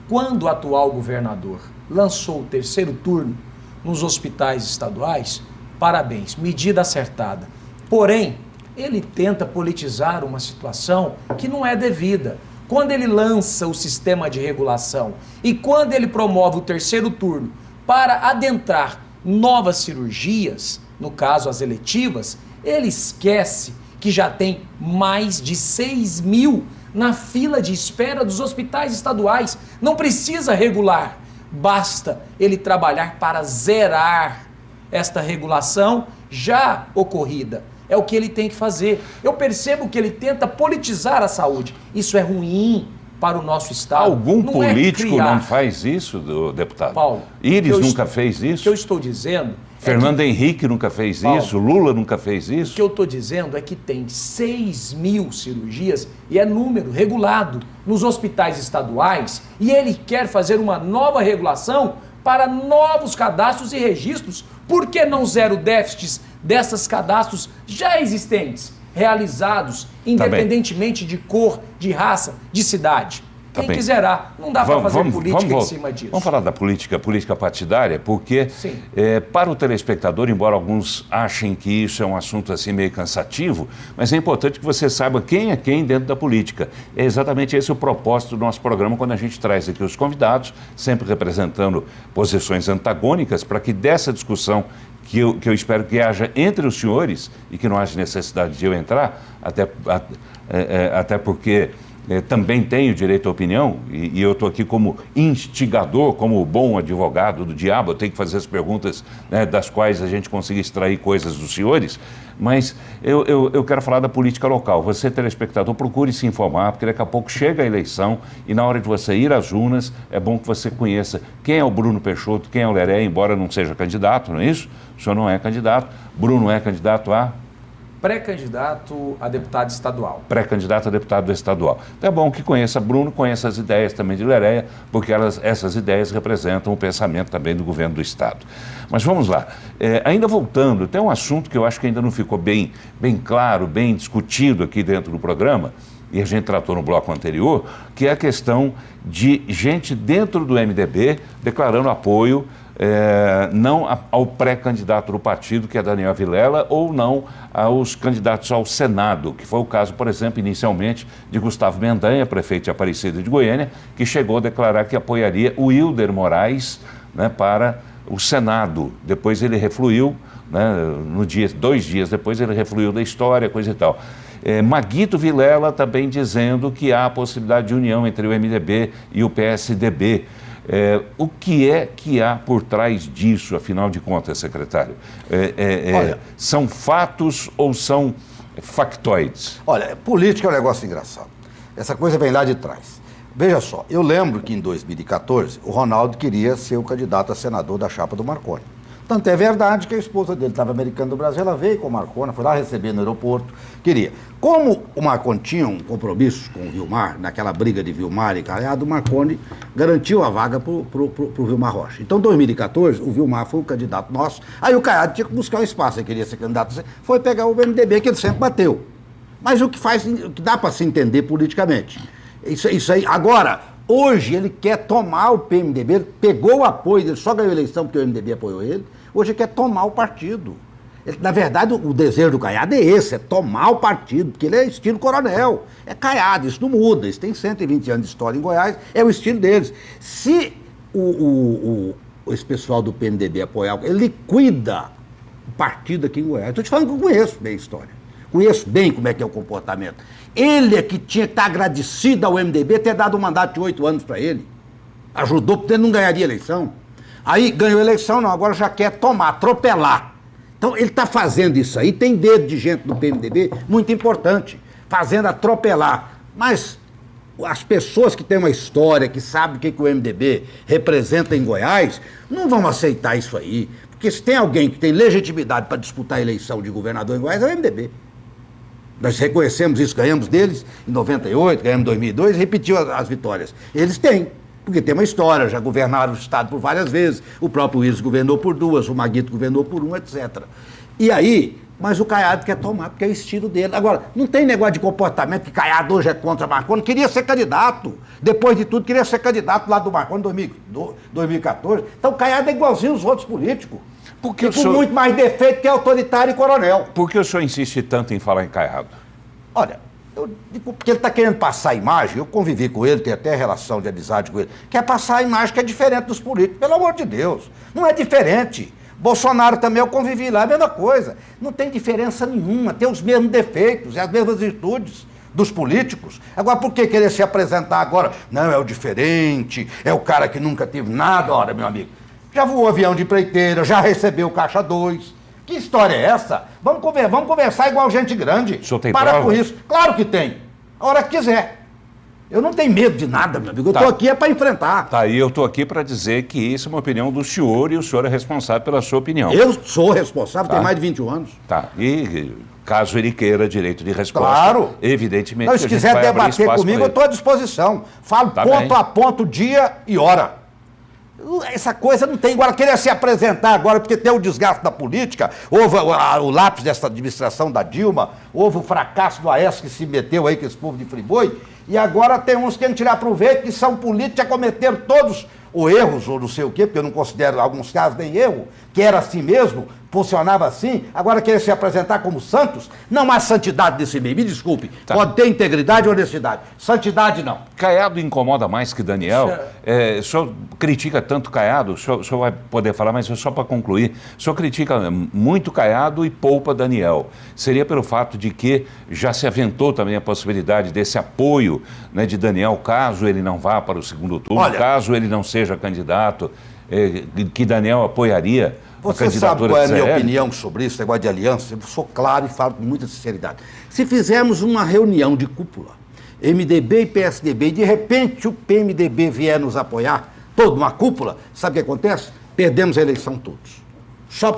Quando o atual governador lançou o terceiro turno nos hospitais estaduais, parabéns, medida acertada. Porém, ele tenta politizar uma situação que não é devida. Quando ele lança o sistema de regulação e quando ele promove o terceiro turno para adentrar novas cirurgias, no caso as eletivas, ele esquece que já tem mais de 6 mil na fila de espera dos hospitais estaduais. Não precisa regular, basta ele trabalhar para zerar esta regulação já ocorrida. É o que ele tem que fazer. Eu percebo que ele tenta politizar a saúde. Isso é ruim para o nosso Estado. Algum Não político criar. não faz isso, deputado? Paulo, Íris o que eu nunca estou- fez O que eu isso? estou dizendo Fernando Henrique nunca fez Paulo, isso? Lula nunca fez o que isso? eu estou dizendo é que tem 6 mil cirurgias e é número regulado nos hospitais estaduais e ele quer fazer uma nova regulação para novos cadastros e registros. Por que não zero déficits desses cadastros já existentes, realizados independentemente de cor, de raça, de cidade? Tá Quem bem. quiserá. Não dá para fazer política em cima disso. Vamos falar da política partidária, porque Sim. para o telespectador, embora alguns achem que isso é um assunto assim meio cansativo, mas é importante que você saiba quem é quem dentro da política. É exatamente esse o propósito do nosso programa, quando a gente traz aqui os convidados, sempre representando posições antagônicas, para que dessa discussão que eu espero que haja entre os senhores e que não haja necessidade de eu entrar, até porque também tenho direito à opinião e eu estou aqui como instigador, como bom advogado do diabo, eu tenho que fazer as perguntas, né, das quais a gente consiga extrair coisas dos senhores, mas eu quero falar da política local. Você, telespectador, procure se informar, porque daqui a pouco chega a eleição e na hora de você ir às urnas, é bom que você conheça quem é o Bruno Peixoto, quem é o Leré, embora não seja candidato, não é isso? O senhor não é candidato, Bruno é candidato a... Pré-candidato a deputado estadual. Pré-candidato a deputado estadual. Então é bom que conheça Bruno, conheça as ideias também de Leréia, porque essas ideias representam o pensamento também do governo do Estado. Mas vamos lá. Ainda voltando, tem um assunto que eu acho que ainda não ficou bem claro, bem discutido aqui dentro do programa, e a gente tratou no bloco anterior, que é a questão de gente dentro do MDB declarando apoio não ao pré-candidato do partido, que é Daniel Vilela, ou não aos candidatos ao Senado, que foi o caso, por exemplo, inicialmente, de Gustavo Mendanha, prefeito de Aparecida de Goiânia, que chegou a declarar que apoiaria o Wilder Moraes, né, para o Senado. Depois ele refluiu, né, 2 dias depois ele refluiu da história, coisa e tal. Maguito Vilela também dizendo que há a possibilidade de união entre o MDB e o PSDB. O que é que há por trás disso, afinal de contas, secretário? Olha, são fatos ou são factoides? Olha, política é um negócio engraçado. Essa coisa vem lá de trás. Veja só, eu lembro que em 2014 o Ronaldo queria ser o candidato a senador da chapa do Marconi. Tanto é verdade que a esposa dele estava americana do Brasil, ela veio com o Marconi, foi lá receber no aeroporto, queria. Como o Marconi tinha um compromisso com o Vilmar, naquela briga de Vilmar e Caiado, o Marconi garantiu a vaga pro Vilmar Rocha. Então, em 2014, o Vilmar foi o candidato nosso, aí o Caiado tinha que buscar um espaço, ele queria ser candidato, foi pegar o MDB, que ele sempre bateu. Mas o que dá para se entender politicamente. Isso aí, agora, hoje ele quer tomar o PMDB, ele pegou o apoio dele, só ganhou a eleição porque o MDB apoiou ele, hoje ele quer tomar o partido. Na verdade, o desejo do Caiado é esse, é tomar o partido, porque ele é estilo coronel, é Caiado, isso não muda, eles têm 120 anos de história em Goiás, é o estilo deles. Se esse pessoal do PMDB apoiar, ele liquida o partido aqui em Goiás. Estou te falando que eu conheço bem a história, conheço bem como é que é o comportamento. Ele é que tinha que estar agradecido ao MDB ter dado um mandato de 8 anos para ele. Ajudou, porque ele não ganharia eleição. Aí ganhou a eleição, não, agora já quer tomar, atropelar. Então ele está fazendo isso aí, tem dedo de gente do PMDB muito importante, fazendo atropelar. Mas as pessoas que têm uma história, que sabem o que o MDB representa em Goiás, não vão aceitar isso aí. Porque se tem alguém que tem legitimidade para disputar a eleição de governador em Goiás, é o MDB. Nós reconhecemos isso, ganhamos deles em 98, ganhamos em 2002, repetiu as vitórias. Eles têm, porque tem uma história, já governaram o Estado por várias vezes, o próprio Willis governou por 2, o Maguito governou por 1, etc. E aí, mas o Caiado quer tomar, porque é o estilo dele. Agora, não tem negócio de comportamento que Caiado hoje é contra Marconi, queria ser candidato. Depois de tudo, queria ser candidato lá do Marconi em 2014. Então, o Caiado é igualzinho os outros políticos. Porque com muito mais defeito que autoritário e coronel. Por que o senhor insiste tanto em falar em Caiado? Olha, eu digo, porque ele está querendo passar a imagem, eu convivi com ele, tenho até relação de amizade com ele, quer passar a imagem que é diferente dos políticos. Pelo amor de Deus, não é diferente. Bolsonaro também, eu convivi lá, é a mesma coisa. Não tem diferença nenhuma, tem os mesmos defeitos e as mesmas virtudes dos políticos. Agora, por que querer se apresentar agora? Não, é o diferente, é o cara que nunca teve nada. Ora, meu amigo, já voou avião de empreiteira, já recebeu caixa 2. Que história é essa? Vamos conversar igual gente grande. O senhor tem Para prova? com isso. Claro que tem. A hora que quiser. Eu não tenho medo de nada, meu amigo. Eu Tá. estou aqui é para enfrentar. Tá, e eu estou aqui para dizer que isso é uma opinião do senhor e o senhor é responsável pela sua opinião. Eu sou responsável, Tá. tenho mais de 21 anos. Tá, e caso ele queira direito de resposta, Claro. evidentemente Então, se a gente quiser vai abrir debater espaço comigo, pra eu estou à disposição. Falo Tá ponto bem. a ponto, dia e hora. Essa coisa não tem. Agora, querer se apresentar agora, porque tem o desgaste da política, houve o lápis dessa administração da Dilma, houve o fracasso do Aécio que se meteu aí com esse povo de Friboi, e agora tem uns querendo tirar proveito, que são políticos, já cometeram todos os erros, ou não sei o quê, porque eu não considero alguns casos nem erro, que era assim mesmo, funcionava assim, agora querer se apresentar como santos, não há santidade nesse meio, me desculpe, Tá. pode ter integridade e honestidade, santidade não. Caiado incomoda mais que Daniel. O senhor critica tanto Caiado, o senhor vai poder falar, mas só para concluir, o senhor critica muito Caiado e poupa Daniel. Seria pelo fato de que já se aventou também a possibilidade desse apoio, né, de Daniel, caso ele não vá para o segundo turno, Olha, caso ele não seja candidato, que Daniel apoiaria a Você sabe candidatura qual é a de minha Zé Hélio? opinião sobre isso, negócio de aliança? Eu sou claro e falo com muita sinceridade. Se fizermos uma reunião de cúpula, MDB e PSDB, e de repente o PMDB vier nos apoiar, toda uma cúpula, sabe o que acontece? Perdemos a eleição todos.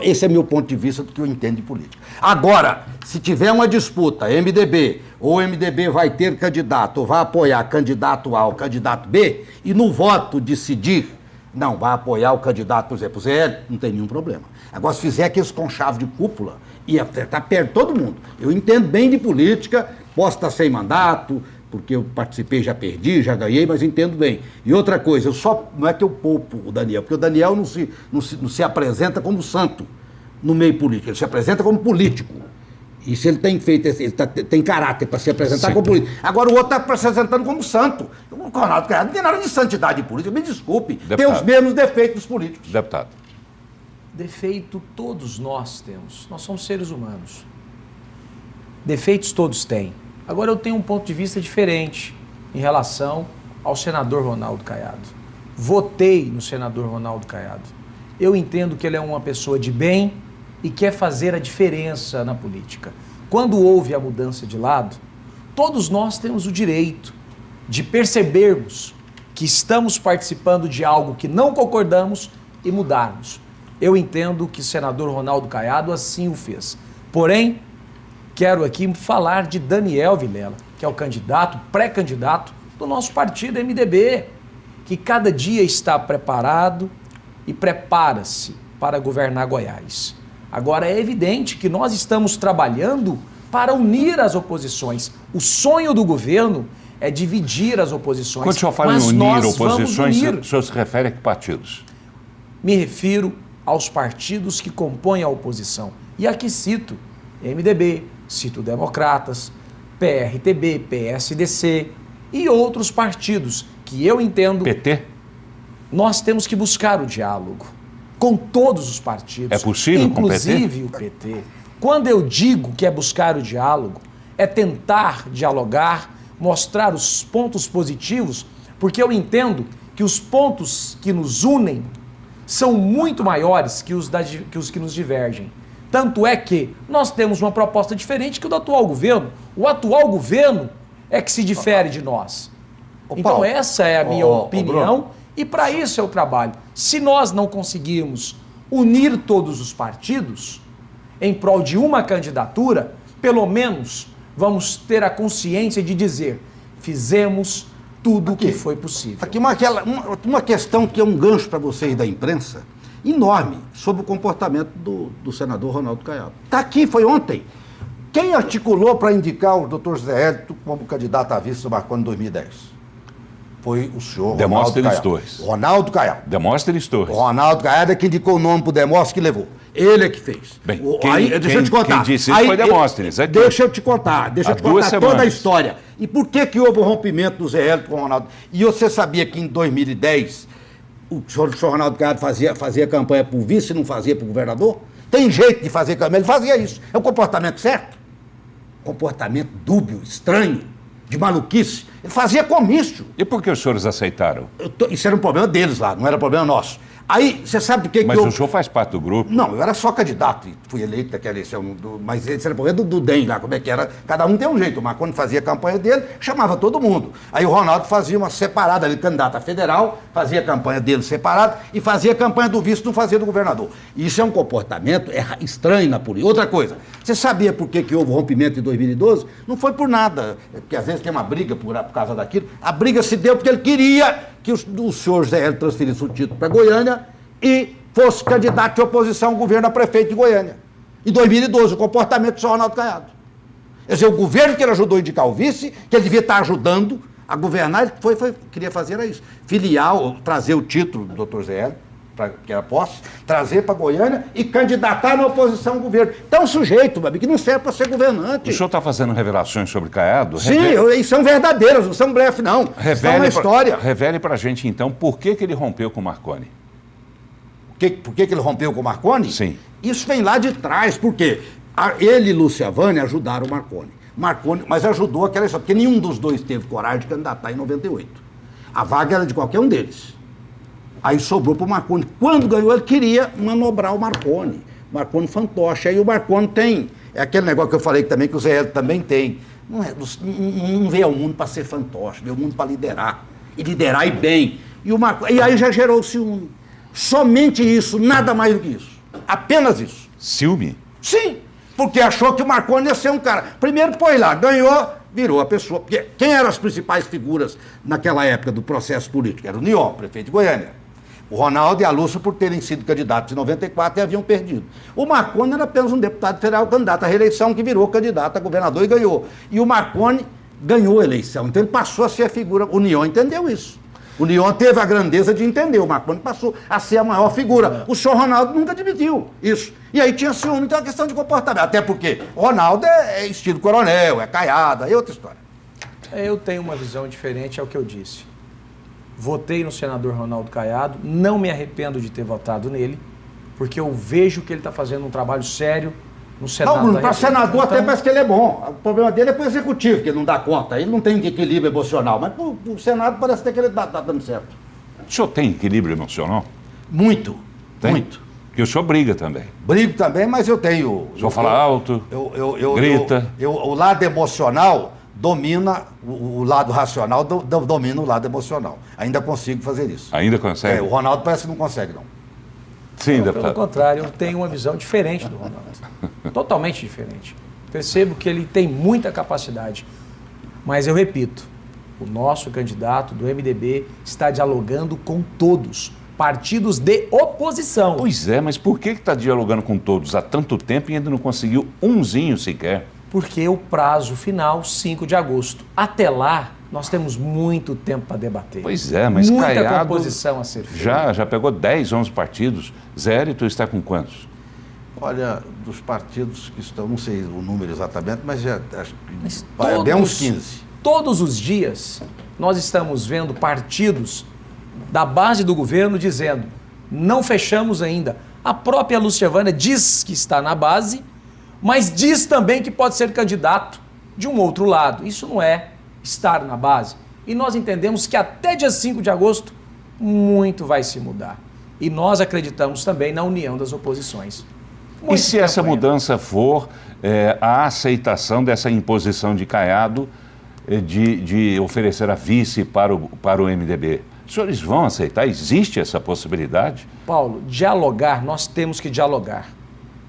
Esse é meu ponto de vista do que eu entendo de política. Agora, se tiver uma disputa, MDB, ou MDB vai ter candidato, ou vai apoiar candidato A ou candidato B, e no voto decidir, não, vai apoiar o candidato, por exemplo, Zé Hélio, não tem nenhum problema. Agora, se fizer aqueles conchaves de cúpula, ia estar perto de todo mundo. Eu entendo bem de política, posso estar sem mandato, porque eu participei, já perdi, já ganhei, mas entendo bem. E outra coisa, não é que eu poupo o Daniel, porque o Daniel não se apresenta como santo no meio político, ele se apresenta como político. E se ele tem feito, ele tem caráter para se apresentar Sim. como político. Agora o outro está se apresentando como santo. O Ronaldo Caiado não tem nada de santidade política, me desculpe. Tem Deputado. os mesmos defeitos dos políticos. Deputado. Defeito todos nós temos. Nós somos seres humanos. Defeitos todos têm. Agora eu tenho um ponto de vista diferente em relação ao senador Ronaldo Caiado. Votei no senador Ronaldo Caiado. Eu entendo que ele é uma pessoa de bem e quer fazer a diferença na política. Quando houve a mudança de lado, todos nós temos o direito de percebermos que estamos participando de algo que não concordamos e mudarmos. Eu entendo que o senador Ronaldo Caiado assim o fez. Porém, quero aqui falar de Daniel Vilela, que é o candidato, pré-candidato do nosso partido MDB, que cada dia está preparado e prepara-se para governar Goiás. Agora, é evidente que nós estamos trabalhando para unir as oposições. O sonho do governo é dividir as oposições. Quando o senhor fala em mas unir nós oposições, vamos unir. o senhor se refere a que partidos? Me refiro aos partidos que compõem a oposição. E aqui cito MDB, cito Democratas, PRTB, PSDC e outros partidos que eu entendo PT? nós temos que buscar o diálogo com todos os partidos. É possível com o PT? inclusive o PT. Quando eu digo que é buscar o diálogo, é tentar dialogar, mostrar os pontos positivos, porque eu entendo que os pontos que nos unem são muito maiores que os que nos divergem. Tanto é que nós temos uma proposta diferente que o do atual governo. O atual governo é que se difere de nós. Então Paulo, essa é a minha opinião e para isso eu trabalho. Se nós não conseguirmos unir todos os partidos em prol de uma candidatura, pelo menos vamos ter a consciência de dizer, fizemos tudo o que foi possível. Aqui uma questão que é um gancho para vocês da imprensa, enorme, sobre o comportamento do senador Ronaldo Caiado. Está aqui, foi ontem. Quem articulou para indicar o doutor José Hélito como candidato a vice do Marconi em 2010? Foi o senhor Demóstenes Torres. Ronaldo Caiado. Demóstenes Torres. O Ronaldo Caiado é que indicou o nome para o Demóstenes que levou. Ele é que fez. Bem, Deixa eu te contar. Quem disse isso foi Demóstenes. Deixa eu te contar toda a história. E por que houve o rompimento do Zé Hélito com o Ronaldo? E você sabia que em 2010 o senhor Ronaldo Caiado fazia campanha para o vice e não fazia para o governador? Tem jeito de fazer campanha, ele fazia isso. É o comportamento certo? Comportamento dúbio, estranho, de maluquice. Ele fazia comício. E por que os senhores aceitaram? Isso era um problema deles lá, não era problema nosso. Aí, você sabe do que Mas o senhor faz parte do grupo? Não, eu era só candidato e fui eleito naquela eleição, mas esse era problema do DEM lá, como é que era. Cada um tem um jeito. O Marconi fazia a campanha dele, chamava todo mundo. Aí o Ronaldo fazia uma separada, ele candidato a federal, fazia a campanha dele separada e fazia a campanha do vice, não fazia do governador. Isso é um comportamento estranho na política. Outra coisa, você sabia por que houve o rompimento em 2012? Não foi por nada, porque às vezes tem uma briga por causa daquilo. A briga se deu porque ele queria que o senhor José Hélito transferisse o título para Goiânia e fosse candidato de oposição ao governo a prefeito de Goiânia. Em 2012, o comportamento do senhor Ronaldo Caiado. Quer dizer, o governo que ele ajudou a indicar o vice, que ele devia estar ajudando a governar, ele queria fazer era isso. Filial, trazer o título do doutor Zé Hélito, que era posse, trazer para Goiânia e candidatar na oposição ao governo. Então, um sujeito, que não serve para ser governante. O senhor está fazendo revelações sobre Caiado? Sim, e são verdadeiras, não são blefe, não. São uma história. Revele para a gente, então, por que ele rompeu com o Marconi. Por que ele rompeu com o Marconi? Sim. Isso vem lá de trás, porque ele e Lúcia Vânia ajudaram o Marconi. Mas ajudou aquela história, porque nenhum dos dois teve coragem de candidatar em 98. A vaga era de qualquer um deles. Aí sobrou para o Marconi. Quando ganhou, ele queria manobrar o Marconi. Marconi fantoche. Aí o Marconi tem... É aquele negócio que eu falei também, que o Zé Hélito também tem. Não vê o mundo para ser fantoche, vê o mundo para liderar. E liderar e bem. E aí já gerou o ciúme. Somente isso, nada mais do que isso. Apenas isso. Ciúme? Sim, porque achou que o Marconi ia ser um cara. Primeiro foi lá, ganhou, virou a pessoa. Porque quem eram as principais figuras naquela época do processo político? Era o Nió, prefeito de Goiânia. O Ronaldo e a Lúcia, por terem sido candidatos em 94, e haviam perdido. O Marconi era apenas um deputado federal candidato à reeleição, que virou candidato a governador e ganhou. E o Marconi ganhou a eleição. Então ele passou a ser a figura. O Nió entendeu isso. O Nió teve a grandeza de entender, o Marconi passou a ser a maior figura. O senhor Ronaldo nunca admitiu isso. E aí tinha ciúme, então é uma questão de comportamento. Até porque o Ronaldo é estilo coronel, é Caiada, é outra história. Eu tenho uma visão diferente ao que eu disse. Votei no senador Ronaldo Caiado, não me arrependo de ter votado nele, porque eu vejo que ele está fazendo um trabalho sério no Senado. Não, Bruno, para senador até parece que ele é bom. O problema dele é para o executivo, que ele não dá conta. Ele não tem equilíbrio emocional, mas para o Senado parece até que ele está dando certo. O senhor tem equilíbrio emocional? Muito, tem? muito. Porque o senhor briga também. Brigo também, mas eu tenho... O senhor fala alto, grita. O lado emocional domina, o lado racional domina o lado emocional. Ainda consigo fazer isso. Ainda consegue? O Ronaldo parece que não consegue, não. Sim, não, pelo contrário, eu tenho uma visão diferente do Ronaldo. Totalmente diferente. Percebo que ele tem muita capacidade. Mas eu repito, o nosso candidato do MDB está dialogando com todos, partidos de oposição. Pois é, mas por que está dialogando com todos há tanto tempo e ainda não conseguiu umzinho sequer? Porque o prazo final, 5 de agosto. Até lá, nós temos muito tempo para debater. Pois é, mas muita Caiado composição a ser feita. Já pegou 10, 11 partidos. Zé Hélito está com quantos? Olha, dos partidos que estão, não sei o número exatamente, mas já acho que é bem uns 15. Todos os dias, nós estamos vendo partidos da base do governo dizendo, não fechamos ainda. A própria Lúcia Vânia diz que está na base, mas diz também que pode ser candidato de um outro lado. Isso não é estar na base. E nós entendemos que até dia 5 de agosto, muito vai se mudar. E nós acreditamos também na união das oposições. E se essa mudança for a aceitação dessa imposição de Caiado de oferecer a vice para o MDB? Os senhores vão aceitar? Existe essa possibilidade? Paulo, dialogar, nós temos que dialogar.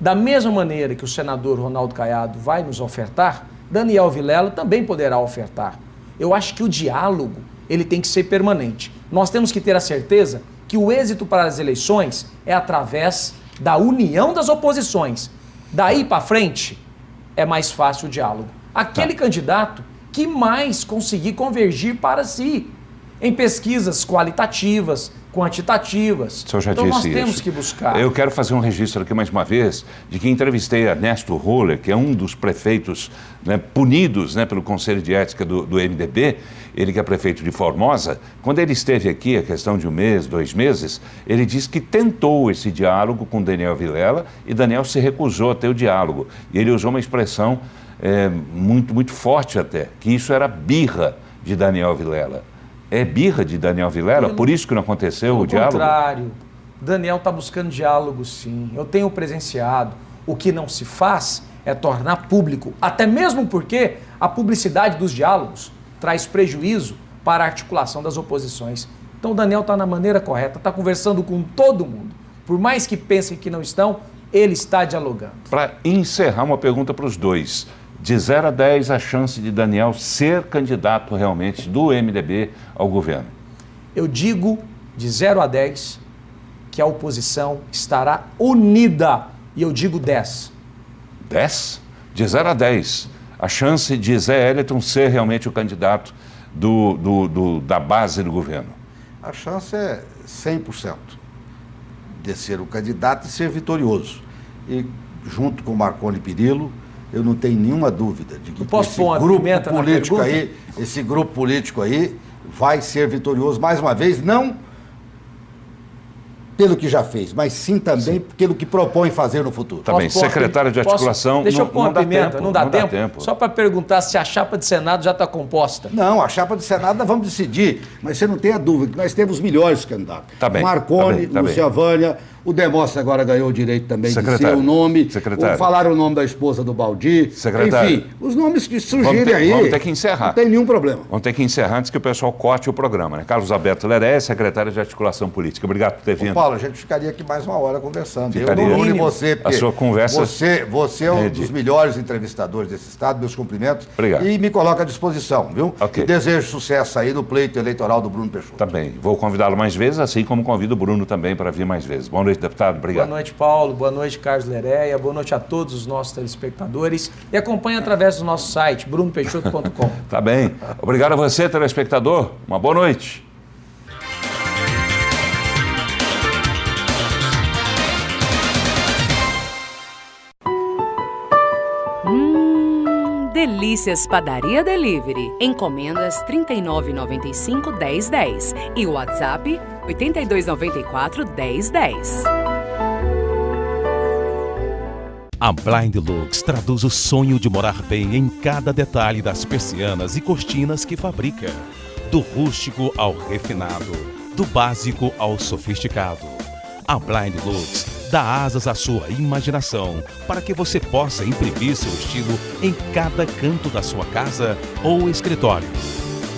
Da mesma maneira que o senador Ronaldo Caiado vai nos ofertar, Daniel Vilela também poderá ofertar. Eu acho que o diálogo ele tem que ser permanente. Nós temos que ter a certeza que o êxito para as eleições é através da união das oposições. Daí para frente é mais fácil o diálogo. Aquele candidato que mais conseguir convergir para si em pesquisas qualitativas, quantitativas. O senhor já então disse nós temos isso. que buscar. Eu quero fazer um registro aqui mais uma vez de que entrevistei Ernesto Roller, que é um dos prefeitos, né, punidos, né, pelo Conselho de Ética do MDB, ele que é prefeito de Formosa. Quando ele esteve aqui, a questão de 1 mês, 2 meses, ele disse que tentou esse diálogo com Daniel Vilela e Daniel se recusou a ter o diálogo. E ele usou uma expressão muito forte até, que isso era birra de Daniel Vilela. É birra de Daniel Vilela? Por isso que não aconteceu o diálogo? Pelo contrário, Daniel está buscando diálogo, sim. Eu tenho presenciado. O que não se faz é tornar público, até mesmo porque a publicidade dos diálogos traz prejuízo para a articulação das oposições. Então o Daniel está na maneira correta, está conversando com todo mundo. Por mais que pensem que não estão, ele está dialogando. Para encerrar, uma pergunta para os dois. De 0 a 10, a chance de Daniel ser candidato realmente do MDB ao governo? Eu digo de 0 a 10 que a oposição estará unida. E eu digo 10. 10? De 0 a 10. A chance de Zé Eliton ser realmente o candidato da base do governo? A chance é 100% de ser o candidato e ser vitorioso. E junto com Marconi Perillo, eu não tenho nenhuma dúvida de que esse grupo político aí vai ser vitorioso mais uma vez, não pelo que já fez, mas sim também pelo que propõe fazer no futuro. Tá bem, secretário de articulação, deixa eu pôr uma pimenta, não dá tempo? Tempo. Só para perguntar se a chapa de Senado já está composta. Não, a chapa de Senado nós vamos decidir, mas você não tenha dúvida que nós temos melhores candidatos. Tá bem, Marconi, Lúcia Vânia, o Demóstenes agora ganhou o direito também de ser o nome. Secretário. Falaram o nome da esposa do Baldi. Secretário. Enfim, os nomes que surgirem aí. Vamos ter que encerrar. Não tem nenhum problema. Vamos ter que encerrar antes que o pessoal corte o programa, né? Carlos Alberto Leré, secretário de articulação política. Obrigado por ter vindo. Paulo, a gente ficaria aqui mais uma hora conversando. Ficaria. Eu não e você, porque a sua conversa... você é um dos melhores entrevistadores desse estado, meus cumprimentos. Obrigado. E me coloca à disposição, viu? Ok. E desejo sucesso aí no pleito eleitoral do Bruno Peixoto. Tá bem. Vou convidá-lo mais vezes, assim como convido o Bruno também para vir mais vezes. Boa noite, deputado. Obrigado. Boa noite, Paulo. Boa noite, Carlos Leréia. Boa noite a todos os nossos telespectadores. E acompanhe através do nosso site, brunopeixoto.com. Tá bem. Obrigado a você, telespectador. Uma boa noite. Delícias Padaria Delivery. Encomendas 39,95-1010 e o WhatsApp 8294-1010. A Blind Lux traduz o sonho de morar bem em cada detalhe das persianas e cortinas que fabrica. Do rústico ao refinado, do básico ao sofisticado. A Blind Lux dá asas à sua imaginação para que você possa imprimir seu estilo em cada canto da sua casa ou escritório.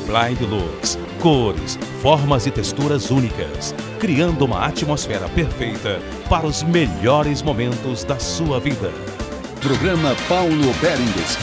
Blind Lux, cores, formas e texturas únicas, criando uma atmosfera perfeita para os melhores momentos da sua vida. Programa Paulo Berengues.